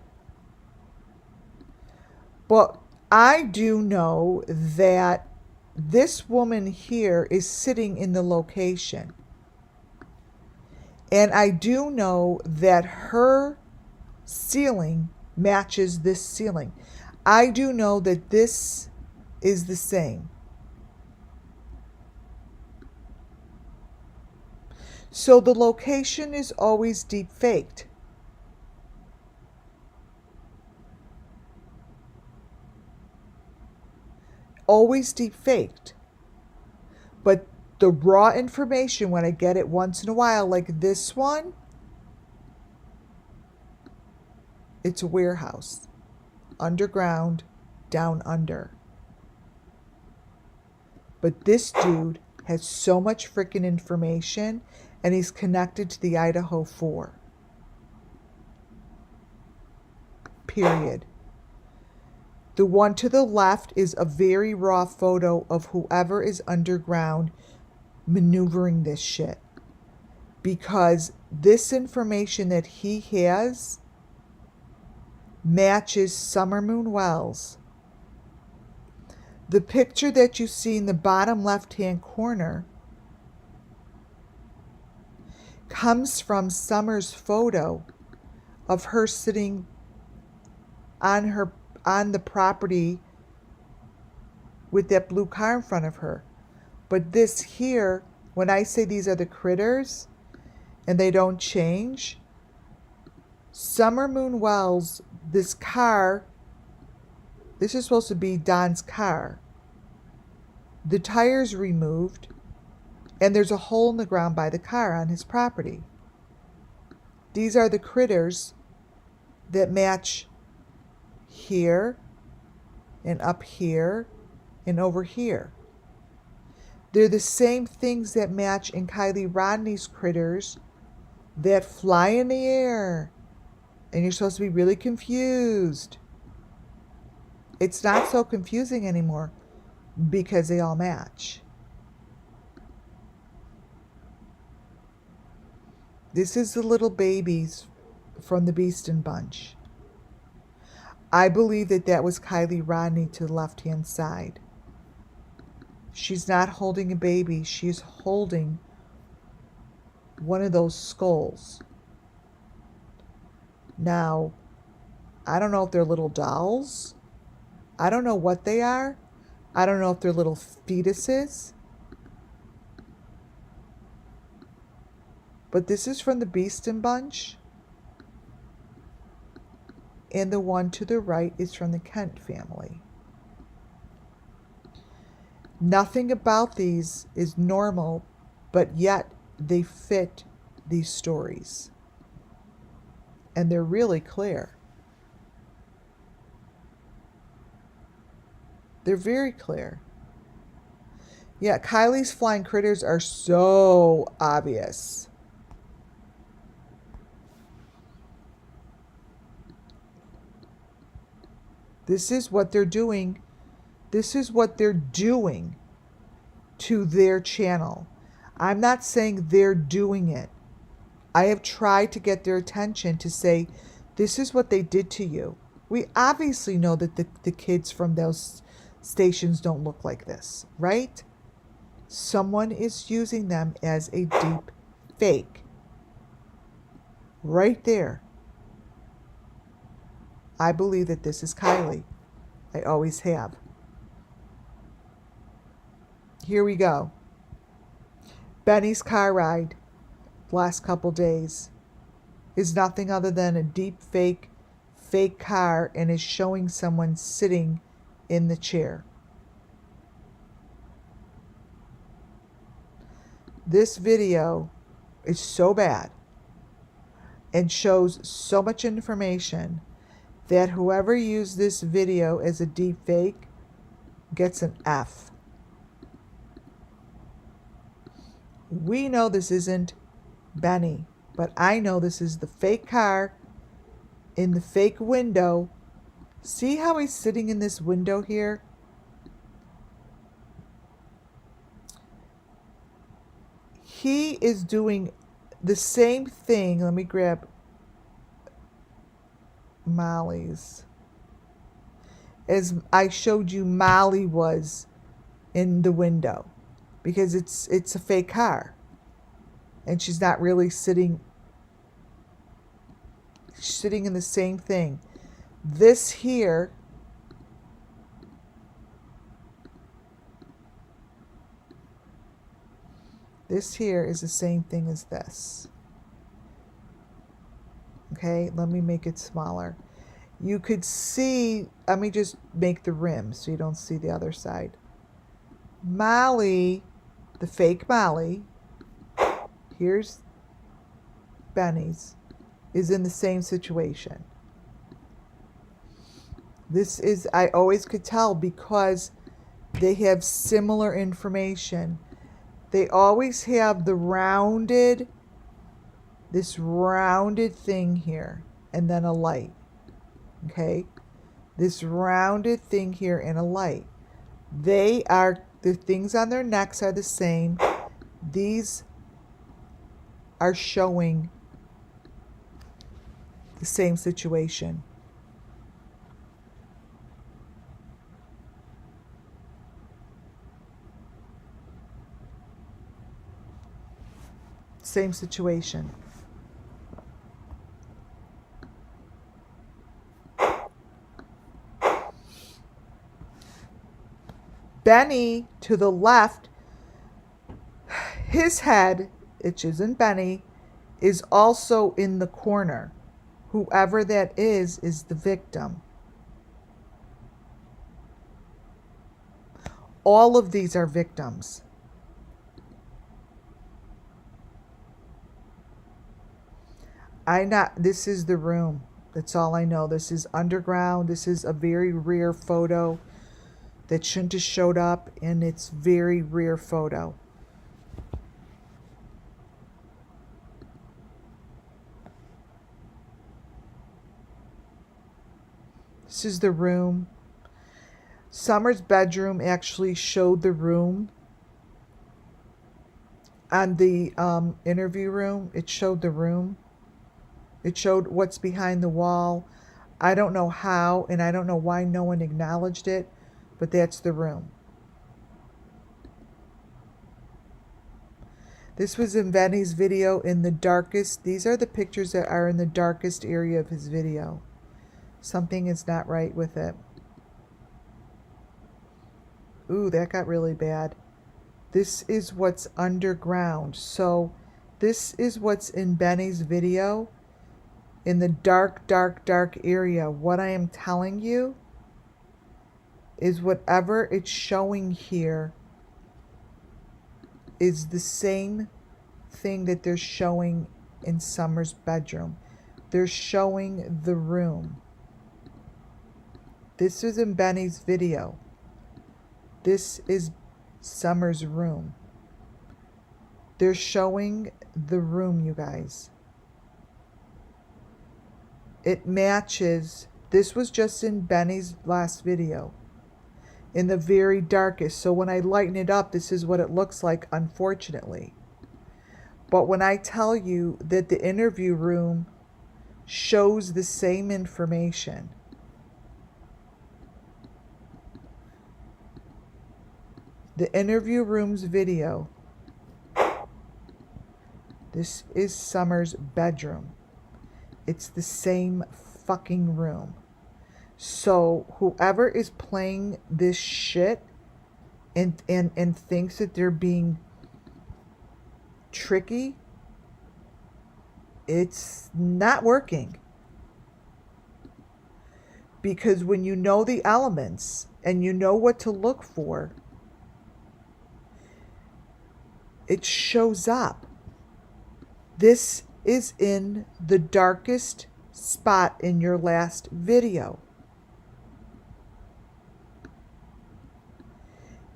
But I do know that this woman here is sitting in the location. And I do know that her ceiling matches this ceiling. I do know that this is the same. So the location is always deep faked. Always deep faked. But the raw information, when I get it once in a while, like this one, it's a warehouse. Underground, down under. But this dude has so much freaking information, and he's connected to the Idaho 4. Period. The one to the left is a very raw photo of whoever is underground maneuvering this shit. Because this information that he has matches Summer Moon Wells. The picture that you see in the bottom left-hand corner comes from Summer's photo of her sitting on the property with that blue car in front of her. But this here, when I say these are the critters and they don't change, Summer Moon Wells, this car, this is supposed to be Don's car. The tire's removed and there's a hole in the ground by the car on his property. These are the critters that match here and up here and over here. They're the same things that match in Kylie Rodney's critters that fly in the air. And you're supposed to be really confused. It's not so confusing anymore because they all match. This is the little babies from the Beeston Bunch. I believe that that was Kylie Rodney to the left-hand side. She's not holding a baby. She's holding one of those skulls. Now, I don't know if they're little dolls. I don't know what they are. I don't know if they're little fetuses. But this is from the Beeston Bunch. And the one to the right is from the Kent family. Nothing about these is normal, but yet they fit these stories. And they're really clear. They're very clear. Yeah, Kylie's flying critters are so obvious. This is what they're doing. This is what they're doing to their channel. I'm not saying they're doing it. I have tried to get their attention to say, this is what they did to you. We obviously know that the kids from those stations don't look like this, right? Someone is using them as a deep fake. Right there. I believe that this is Kylie. I always have. Here we go. Benny's car ride last couple days is nothing other than a deep fake car, and is showing someone sitting in the chair. This video is so bad and shows so much information that whoever used this video as a deep fake gets an F. We know this isn't Benny, but I know this is the fake car in the fake window. See how he's sitting in this window here? He is doing the same thing. Let me grab Molly's. As I showed you Molly was in the window, because it's a fake car. And she's not really sitting in the same thing. This here is the same thing as this. Okay, let me make it smaller. You could see, let me just make the rim so you don't see the other side. Molly, the fake Molly, here's Benny's, is in the same situation. This is, I always could tell because they have similar information. They always have the rounded, this rounded thing here, and then a light. Okay? This rounded thing here and a light. The things on their necks are the same. These are showing the same situation. Same situation. Benny to the left, his head, which isn't Benny, is also in the corner. Whoever that is the victim. All of these are victims. This is the room. That's all I know. This is underground. This is a very rare photo that shouldn't have showed up, and it's very rare photo. This is the room. Summer's bedroom actually showed the room. On the interview room, it showed the room. It showed what's behind the wall. I don't know how, and I don't know why no one acknowledged it, but that's the room. This was in Benny's video in the darkest. These are the pictures that are in the darkest area of his video. Something is not right with it. Ooh, that got really bad. This is what's underground. So this is what's in Benny's video in the dark, dark, dark area. What I am telling you is whatever it's showing here is the same thing that they're showing in Summer's bedroom. They're showing the room. This is in Benny's video. This is Summer's room. They're showing the room, you guys. It matches. This was just in Benny's last video, in the very darkest. So when I lighten it up, this is what it looks like, unfortunately. But when I tell you that the interview room shows the same information, the interview room's video, this is Summer's bedroom. It's the same fucking room. So whoever is playing this shit and thinks that they're being tricky, it's not working. Because when you know the elements and you know what to look for, it shows up. This is in the darkest spot in your last video.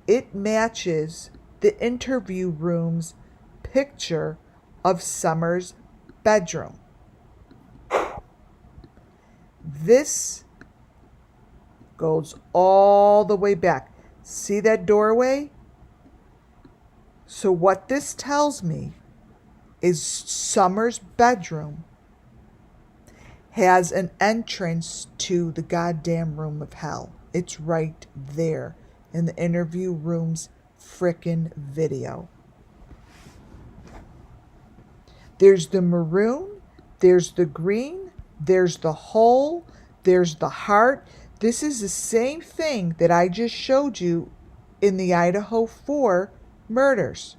It matches the interview room's picture of Summer's bedroom. This goes all the way back. See that doorway? So what this tells me is Summer's bedroom has an entrance to the goddamn room of hell. It's right there in the interview room's frickin' video. There's the maroon, there's the green, there's the hole, there's the heart. This is the same thing that I just showed you in the Idaho 4 murders.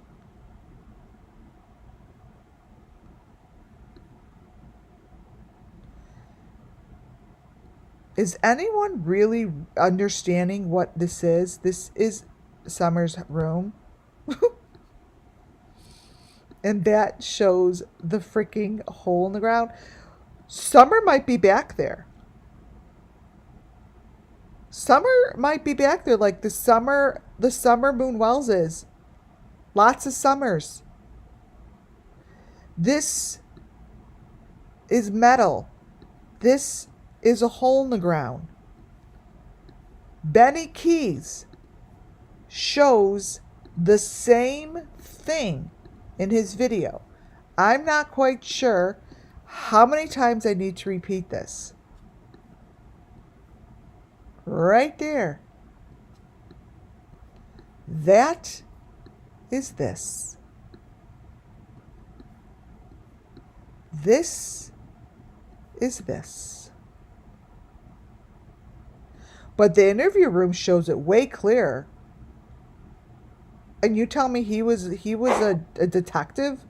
Is anyone really understanding what this is? This is Summer's room. And that shows the freaking hole in the ground. Summer might be back there. Summer might be back there like the summer Moon Wells is. Lots of summers. This is metal. This is a hole in the ground. Benny Keys shows the same thing in his video. I'm not quite sure how many times I need to repeat this. Right there. That is this. This is this. But the interview room shows it way clearer. And you tell me he was a detective?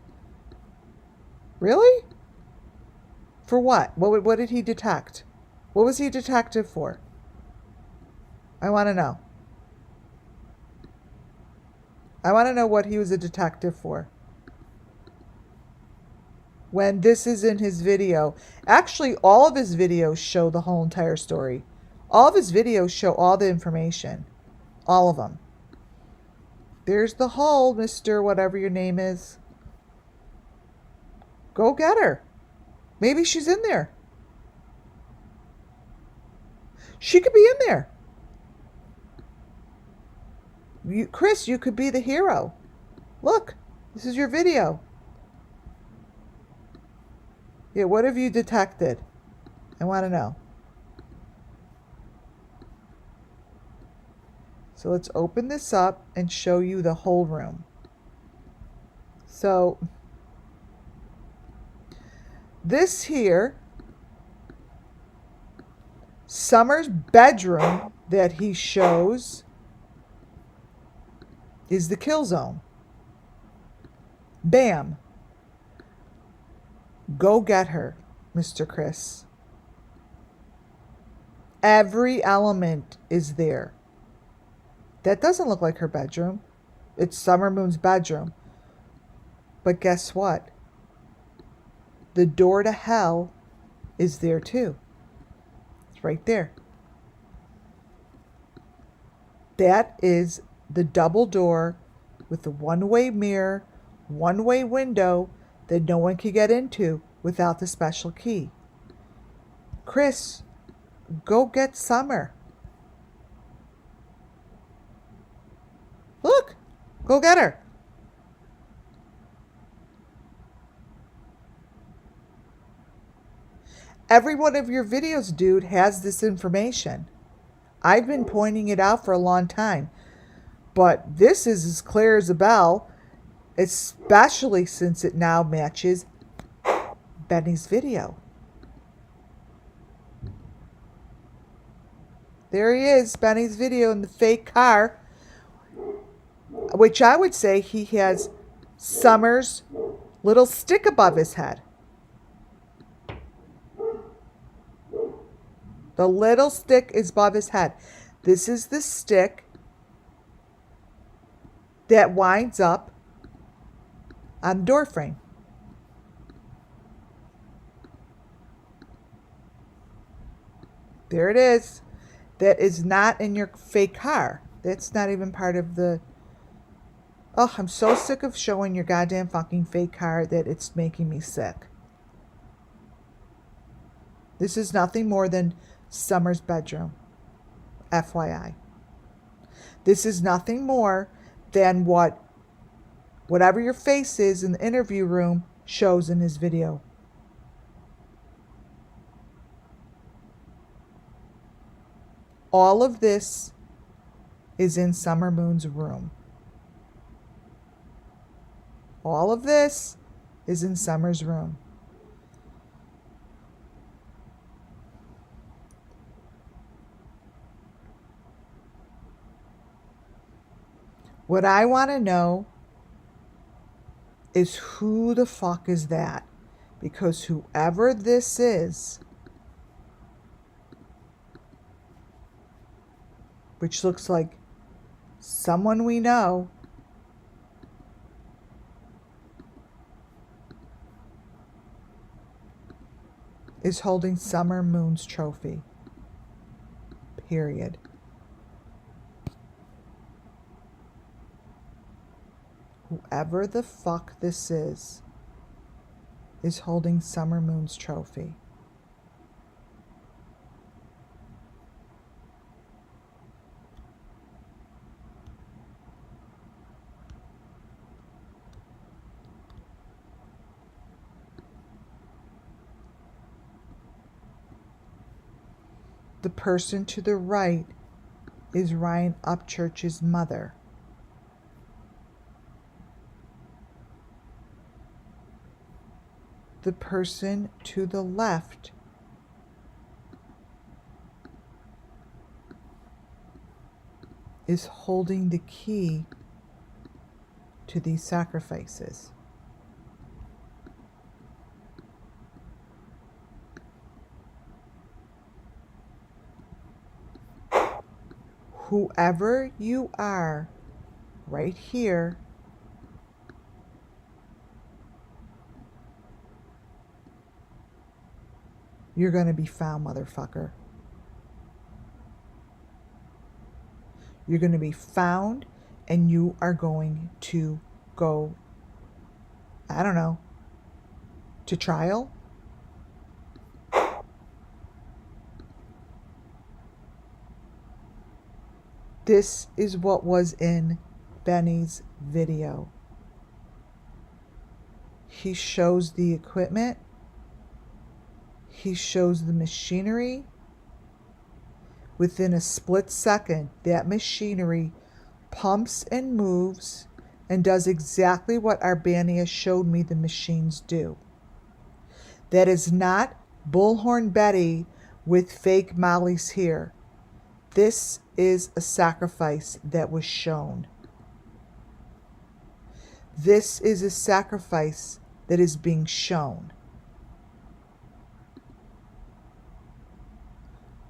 Really? For what? What did he detect? What was he a detective for? I want to know. I want to know what he was a detective for. When this is in his video. Actually, all of his videos show the whole entire story. All of his videos show all the information. All of them. There's the hole, Mr. Whatever your name is. Go get her. Maybe she's in there. She could be in there. Chris, you could be the hero. Look, this is your video. Yeah, what have you detected? I want to know. So let's open this up and show you the whole room. So this here, Summer's bedroom that he shows is the kill zone. Bam. Go get her, Mr. Chris. Every element is there. That doesn't look like her bedroom. It's Summer Moon's bedroom. But guess what? The door to hell is there too. It's right there. That is the double door with the one-way mirror, one-way window that no one can get into without the special key. Chris, go get Summer. Look, go get her. Every one of your videos, dude, has this information. I've been pointing it out for a long time. But this is as clear as a bell, especially since it now matches Benny's video. There he is, Benny's video in the fake car, which I would say he has Summer's little stick above his head. The little stick is above his head. This is the stick that winds up on the door frame. There it is. That is not in your fake car. That's not even part of the... Oh, I'm so sick of showing your goddamn fucking fake car that it's making me sick. This is nothing more than Summer's bedroom. FYI. This is nothing more than whatever your face is in the interview room shows in his video. All of this is in Summer Moon's room. All of this is in Summer's room. What I want to know is who the fuck is that? Because whoever this is, which looks like someone we know, is holding Summer Moon's trophy. Period. Whoever the fuck this is holding Summer Moon's trophy. The person to the right is Ryan Upchurch's mother. The person to the left is holding the key to these sacrifices. Whoever you are, right here, you're going to be found, motherfucker. You're going to be found, and you are going to go, I don't know, to trial? This is what was in Benny's video. He shows the equipment. He shows the machinery. Within a split second, that machinery pumps and moves and does exactly what Arbania showed me the machines do. That is not Bullhorn Betty with fake Molly's here. This is a sacrifice that was shown. This is a sacrifice that is being shown.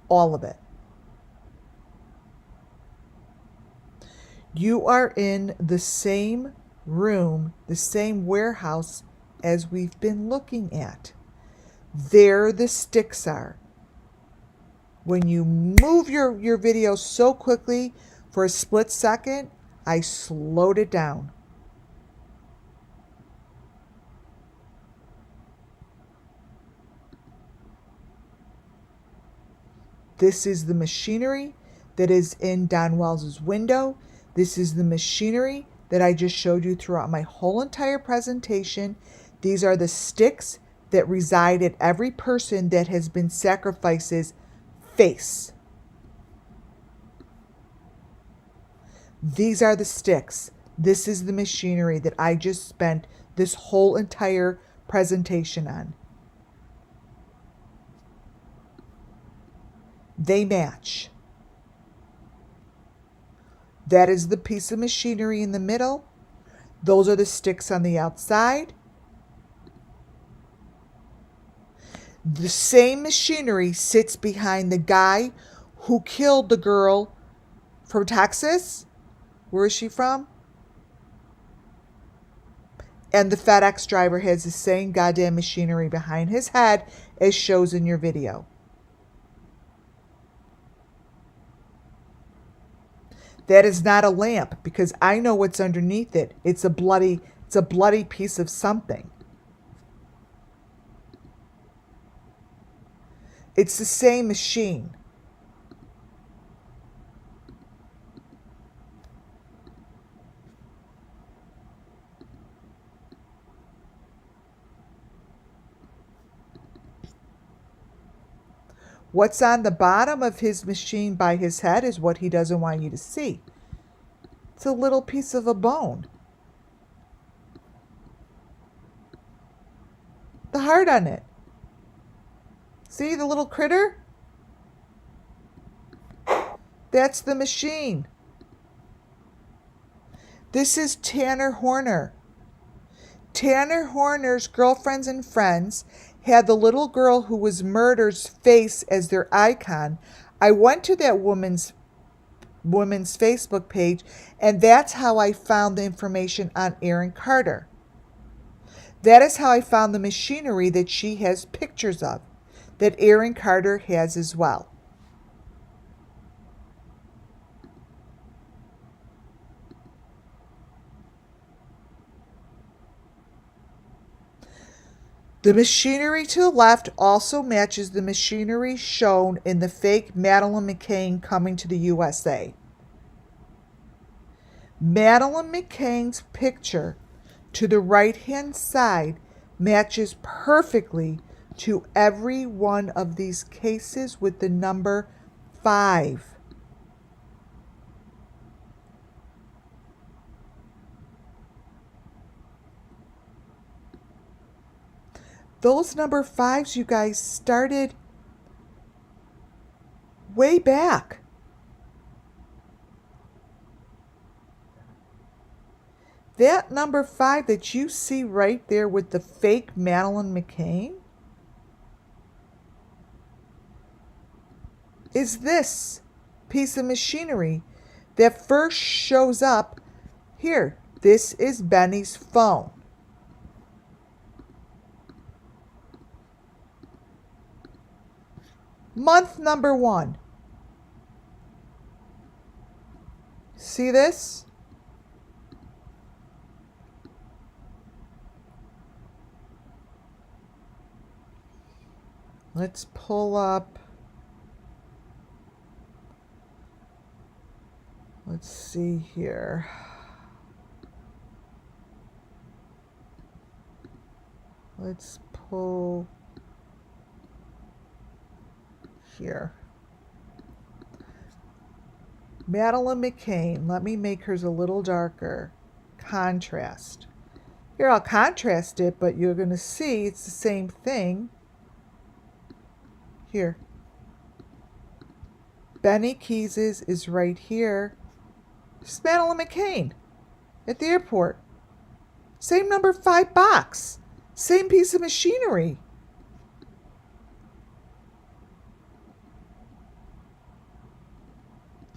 All of it. You are in the same room, the same warehouse as we've been looking at. There the sticks are. When you move your video so quickly for a split second, I slowed it down. This is the machinery that is in Don Wells's window. This is the machinery that I just showed you throughout my whole entire presentation. These are the sticks that reside at every person that has been sacrificed face. These are the sticks. This is the machinery that I just spent this whole entire presentation on. They match. That is the piece of machinery in the middle. Those are the sticks on the outside. The same machinery sits behind the guy who killed the girl from Texas. Where is she from? And the FedEx driver has the same goddamn machinery behind his head as shows in your video. That is not a lamp because I know what's underneath it. It's a bloody piece of something. It's the same machine. What's on the bottom of his machine by his head is what he doesn't want you to see. It's a little piece of a bone. The heart on it. See the little critter? That's the machine. This is Tanner Horner. Tanner Horner's Girlfriends and Friends had the little girl who was murdered's face as their icon. I went to that woman's Facebook page, and that's how I found the information on Aaron Carter. That is how I found the machinery that she has pictures of, that Aaron Carter has as well. The machinery to the left also matches the machinery shown in the fake Madeleine McCann Coming to the USA. Madeleine McCann's picture to the right-hand side matches perfectly to every one of these cases with the number 5. Those number 5s, you guys, started way back. That number 5 that you see right there with the fake Madeleine McCann is this piece of machinery that first shows up here. This is Benny's phone. Month number 1. See this? Let's pull up. Let's see here. Let's pull here. Madeleine McCann. Let me make hers a little darker. Contrast. Here, I'll contrast it, but you're going to see it's the same thing. Here. Benny Keys's is right here. It's Madeleine McCann at the airport. Same number 5 box. Same piece of machinery.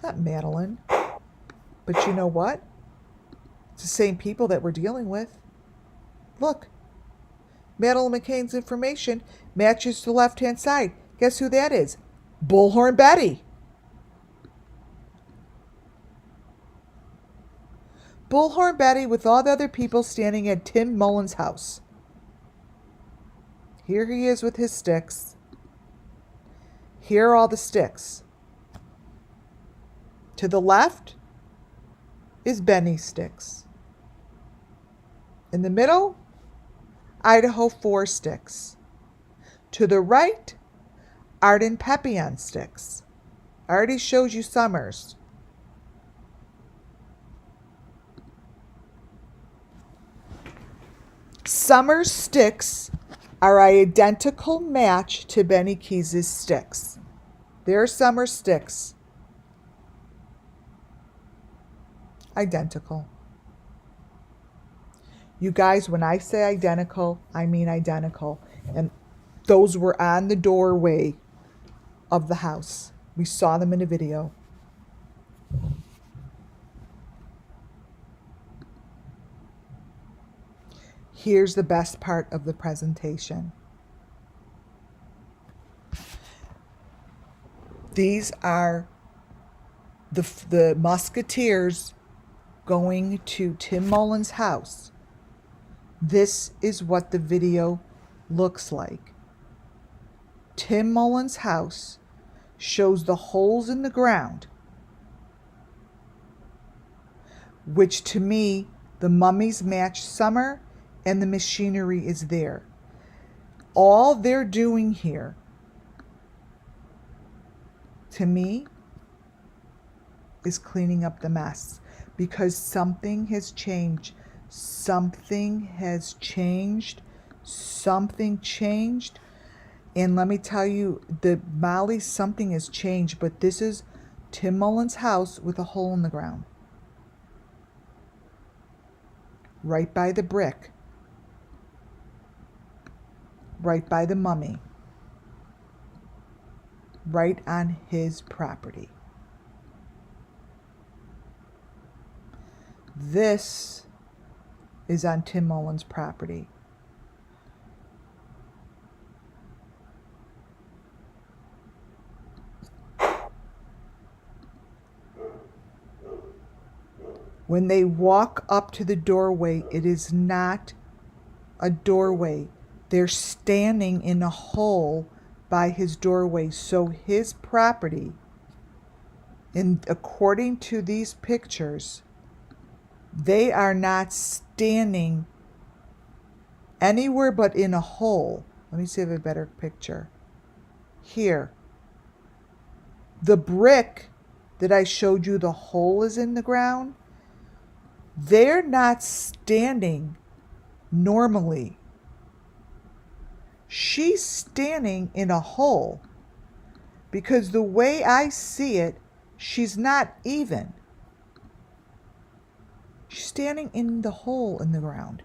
Not Madeleine. But you know what? It's the same people that we're dealing with. Look. Madeleine McCann's information matches the left-hand side. Guess who that is? Bullhorn Betty. Bullhorn Betty with all the other people standing at Tim Mullen's house. Here he is with his sticks. Here are all the sticks. To the left is Benny's sticks. In the middle, Idaho 4 sticks. To the right, Arden Papillon sticks. I already showed you Summers. Summers sticks are an identical match to Benny Keys's sticks. They're Summers sticks. Identical. You guys, when I say identical, I mean identical. And those were on the doorway of the house. We saw them in a video. Here's the best part of the presentation. These are the Musketeers going to Tim Mullen's house. This is what the video looks like. Tim Mullen's house shows the holes in the ground, which to me, the mummies match summer and the machinery is there. All they're doing here, to me, is cleaning up the mess because something has changed. Something has changed. Something changed. And let me tell you, Molly, something has changed, but this is Tim Mullen's house with a hole in the ground. Right by the brick. Right by the mummy. Right on his property. This is on Tim Mullen's property. When they walk up to the doorway, it is not a doorway. They're standing in a hole by his doorway. So his property, and according to these pictures, they are not standing anywhere but in a hole. Let me see if I have a better picture. Here. The brick that I showed you, the hole is in the ground. They're not standing normally. She's standing in a hole because the way I see it, she's not even. She's standing in the hole in the ground.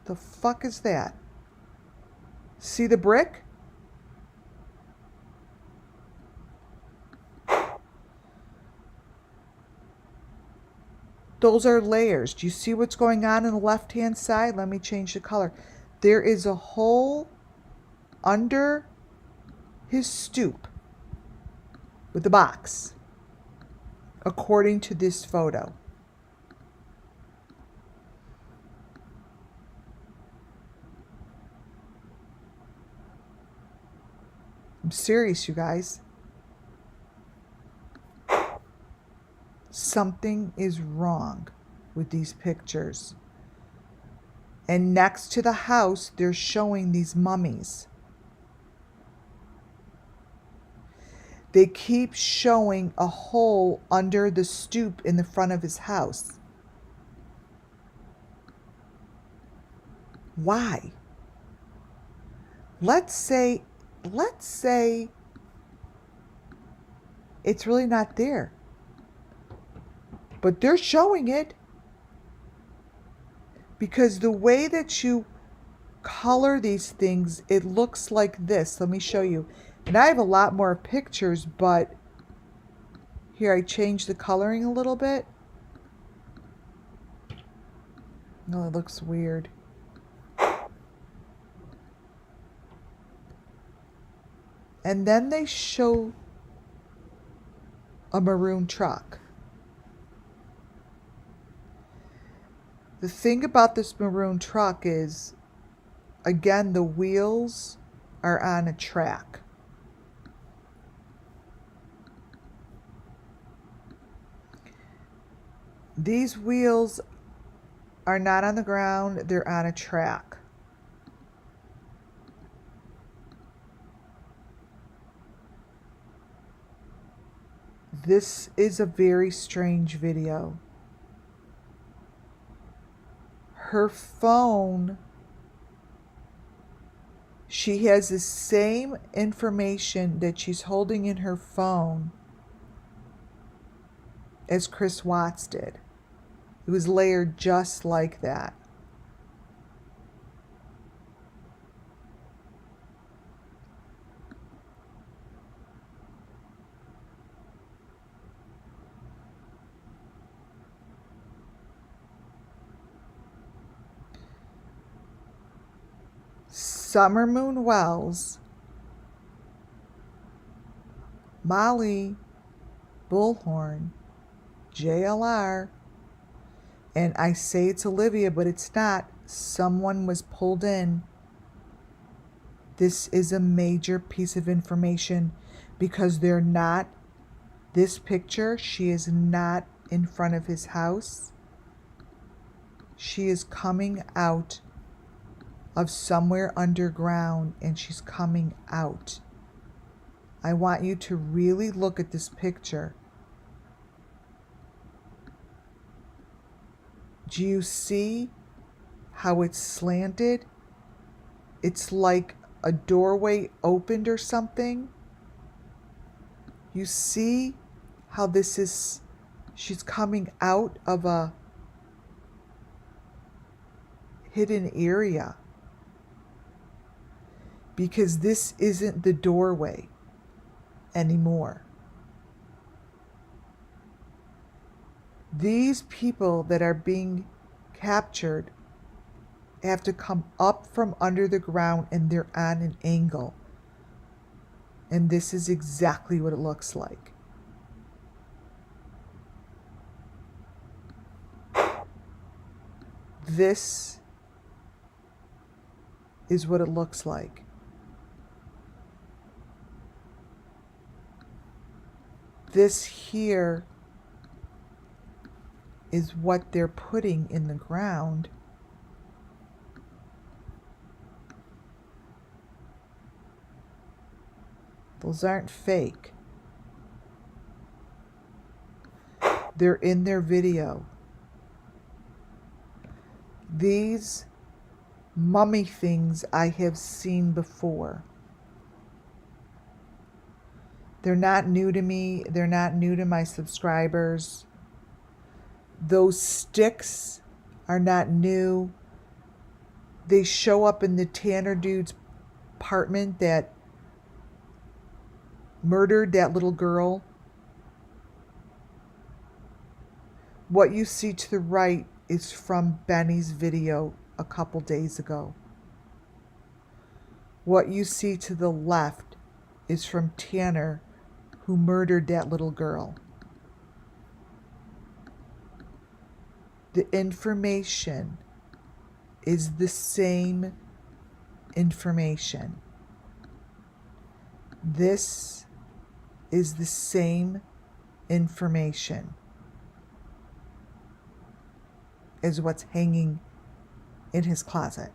The fuck is that? See the brick? Those are layers. Do you see what's going on the left-hand side? Let me change the color. There is a hole under his stoop with the box, according to this photo. I'm serious, you guys. Something is wrong with these pictures. And next to the house, they're showing these mummies. They keep showing a hole under the stoop in the front of his house. Why? Let's say it's really not there. But they're showing it because the way that you color these things, it looks like this. Let me show you. And I have a lot more pictures, but here I changed the coloring a little bit. No, it looks weird. And then they show a maroon truck. The thing about this maroon truck is, again, the wheels are on a track. These wheels are not on the ground, they're on a track. This is a very strange video. Her phone She has the same information that she's holding in her phone as Chris Watts did. It was layered just like that. Summer Moon Wells, Molly Bullhorn, JLR, and I say it's Olivia, but it's not. Someone was pulled in. This is a major piece of information because they're not, this picture, she is not in front of his house. She is coming out of somewhere underground and she's coming out. I want you to really look at this picture. Do you see how it's slanted? It's like a doorway opened or something. You see how this is, she's coming out of a hidden area. Because this isn't the doorway anymore. These people that are being captured have to come up from under the ground and they're on an angle. And this is exactly what it looks like. This is what it looks like. This here is what they're putting in the ground. Those aren't fake. They're in their video. These mummy things I have seen before. They're not new to me. They're not new to my subscribers. Those sticks are not new. They show up in the Tanner dude's apartment that murdered that little girl. What you see to the right is from Benny's video a couple days ago. What you see to the left is from Tanner, who murdered that little girl. The information is the same information. This is the same information as what's hanging in his closet.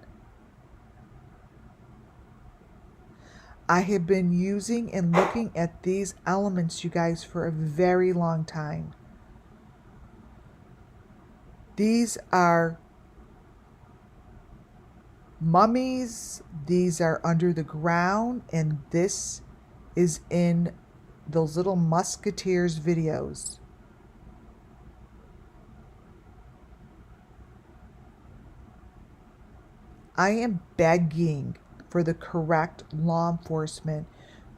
I have been using and looking at these elements, you guys, for a very long time. These are mummies. These are under the ground. And this is in those little musketeers videos. I am begging for the correct law enforcement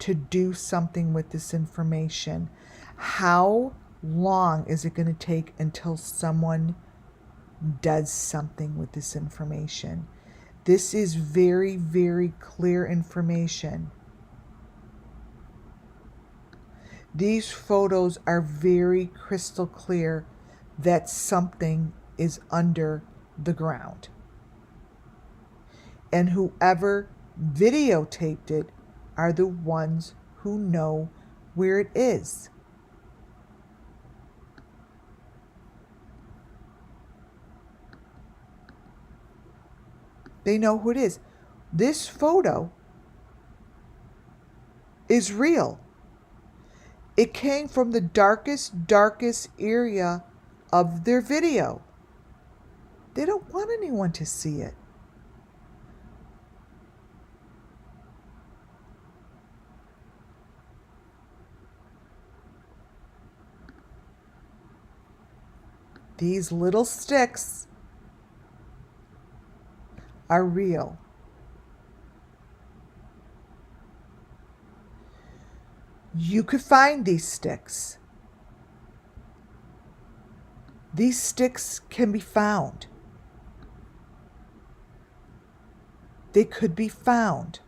to do something with this information. How long is it going to take until someone does something with this information? This is very, very clear information. These photos are very crystal clear that something is under the ground. And whoever videotaped it are the ones who know where it is. They know who it is. This photo is real. It came from the darkest area of their video. They don't want anyone to see it. these little sticks are real. You could find these sticks. These sticks can be found. They could be found.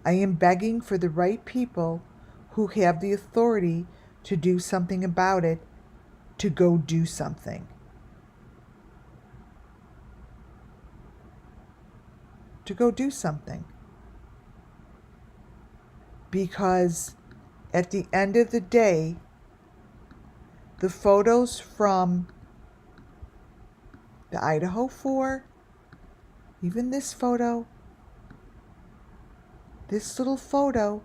I am begging for the right people who have the authority to do something about it to go do something. To go do something. Because at the end of the day, the photos from the Idaho 4, even this photo, this little photo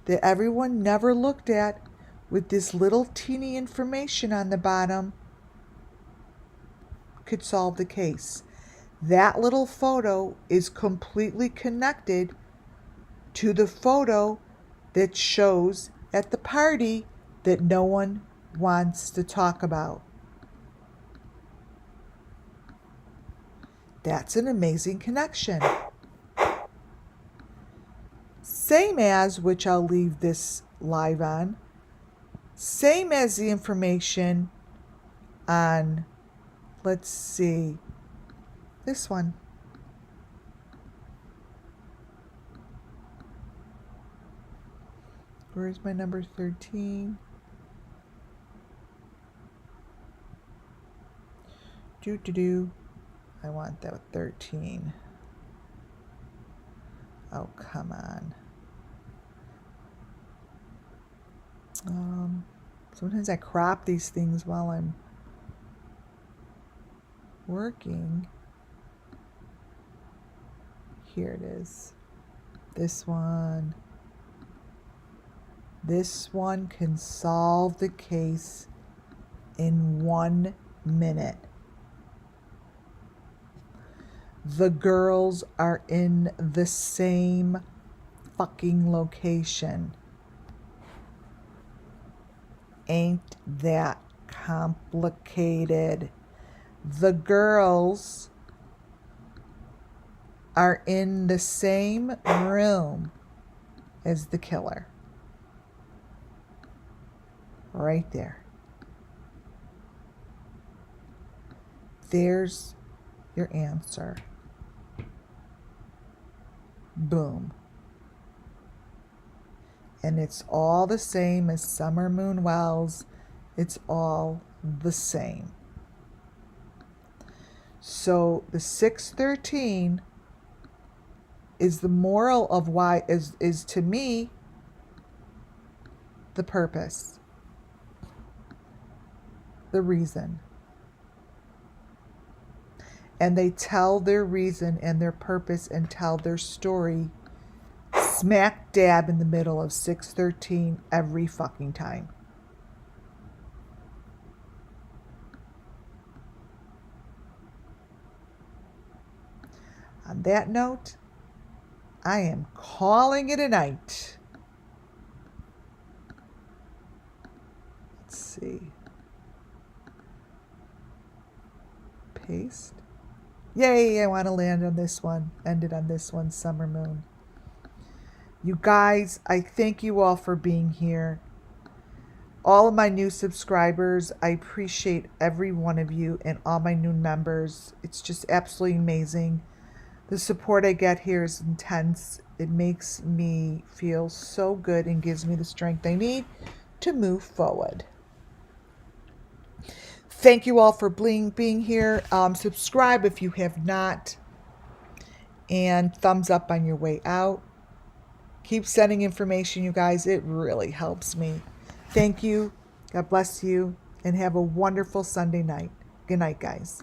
that everyone never looked at with this little teeny information on the bottom, could solve the case. That little photo is completely connected to the photo that shows at the party that no one wants to talk about. That's an amazing connection. Same as, which I'll leave this live on, same as the information on, let's see, this one. Where's my number 13? I want that 13. Oh, come on. Sometimes I crop these things while I'm working. Here it is. This one. This one can solve the case in 1 minute. The girls are in the same fucking location. Ain't that complicated? The girls are in the same room as the killer. Right there. There's your answer. Boom. And it's all the same as Summer Moon Wells. It's all the same. So the 613 is the moral of why is to me the purpose. The reason. And they tell their reason and their purpose and tell their story smack dab in the middle of 613 every fucking time. On that note, I am calling it a night. Let's see. Paste. Yay, I want to land on this one. End it on this one, Summer Moon. You guys, I thank you all for being here. All of my new subscribers, I appreciate every one of you and all my new members. It's just absolutely amazing. The support I get here is intense. It makes me feel so good and gives me the strength I need to move forward. Thank you all for being here. Subscribe if you have not. And thumbs up on your way out. Keep sending information, you guys. It really helps me. Thank you. God bless you. And have a wonderful Sunday night. Good night, guys.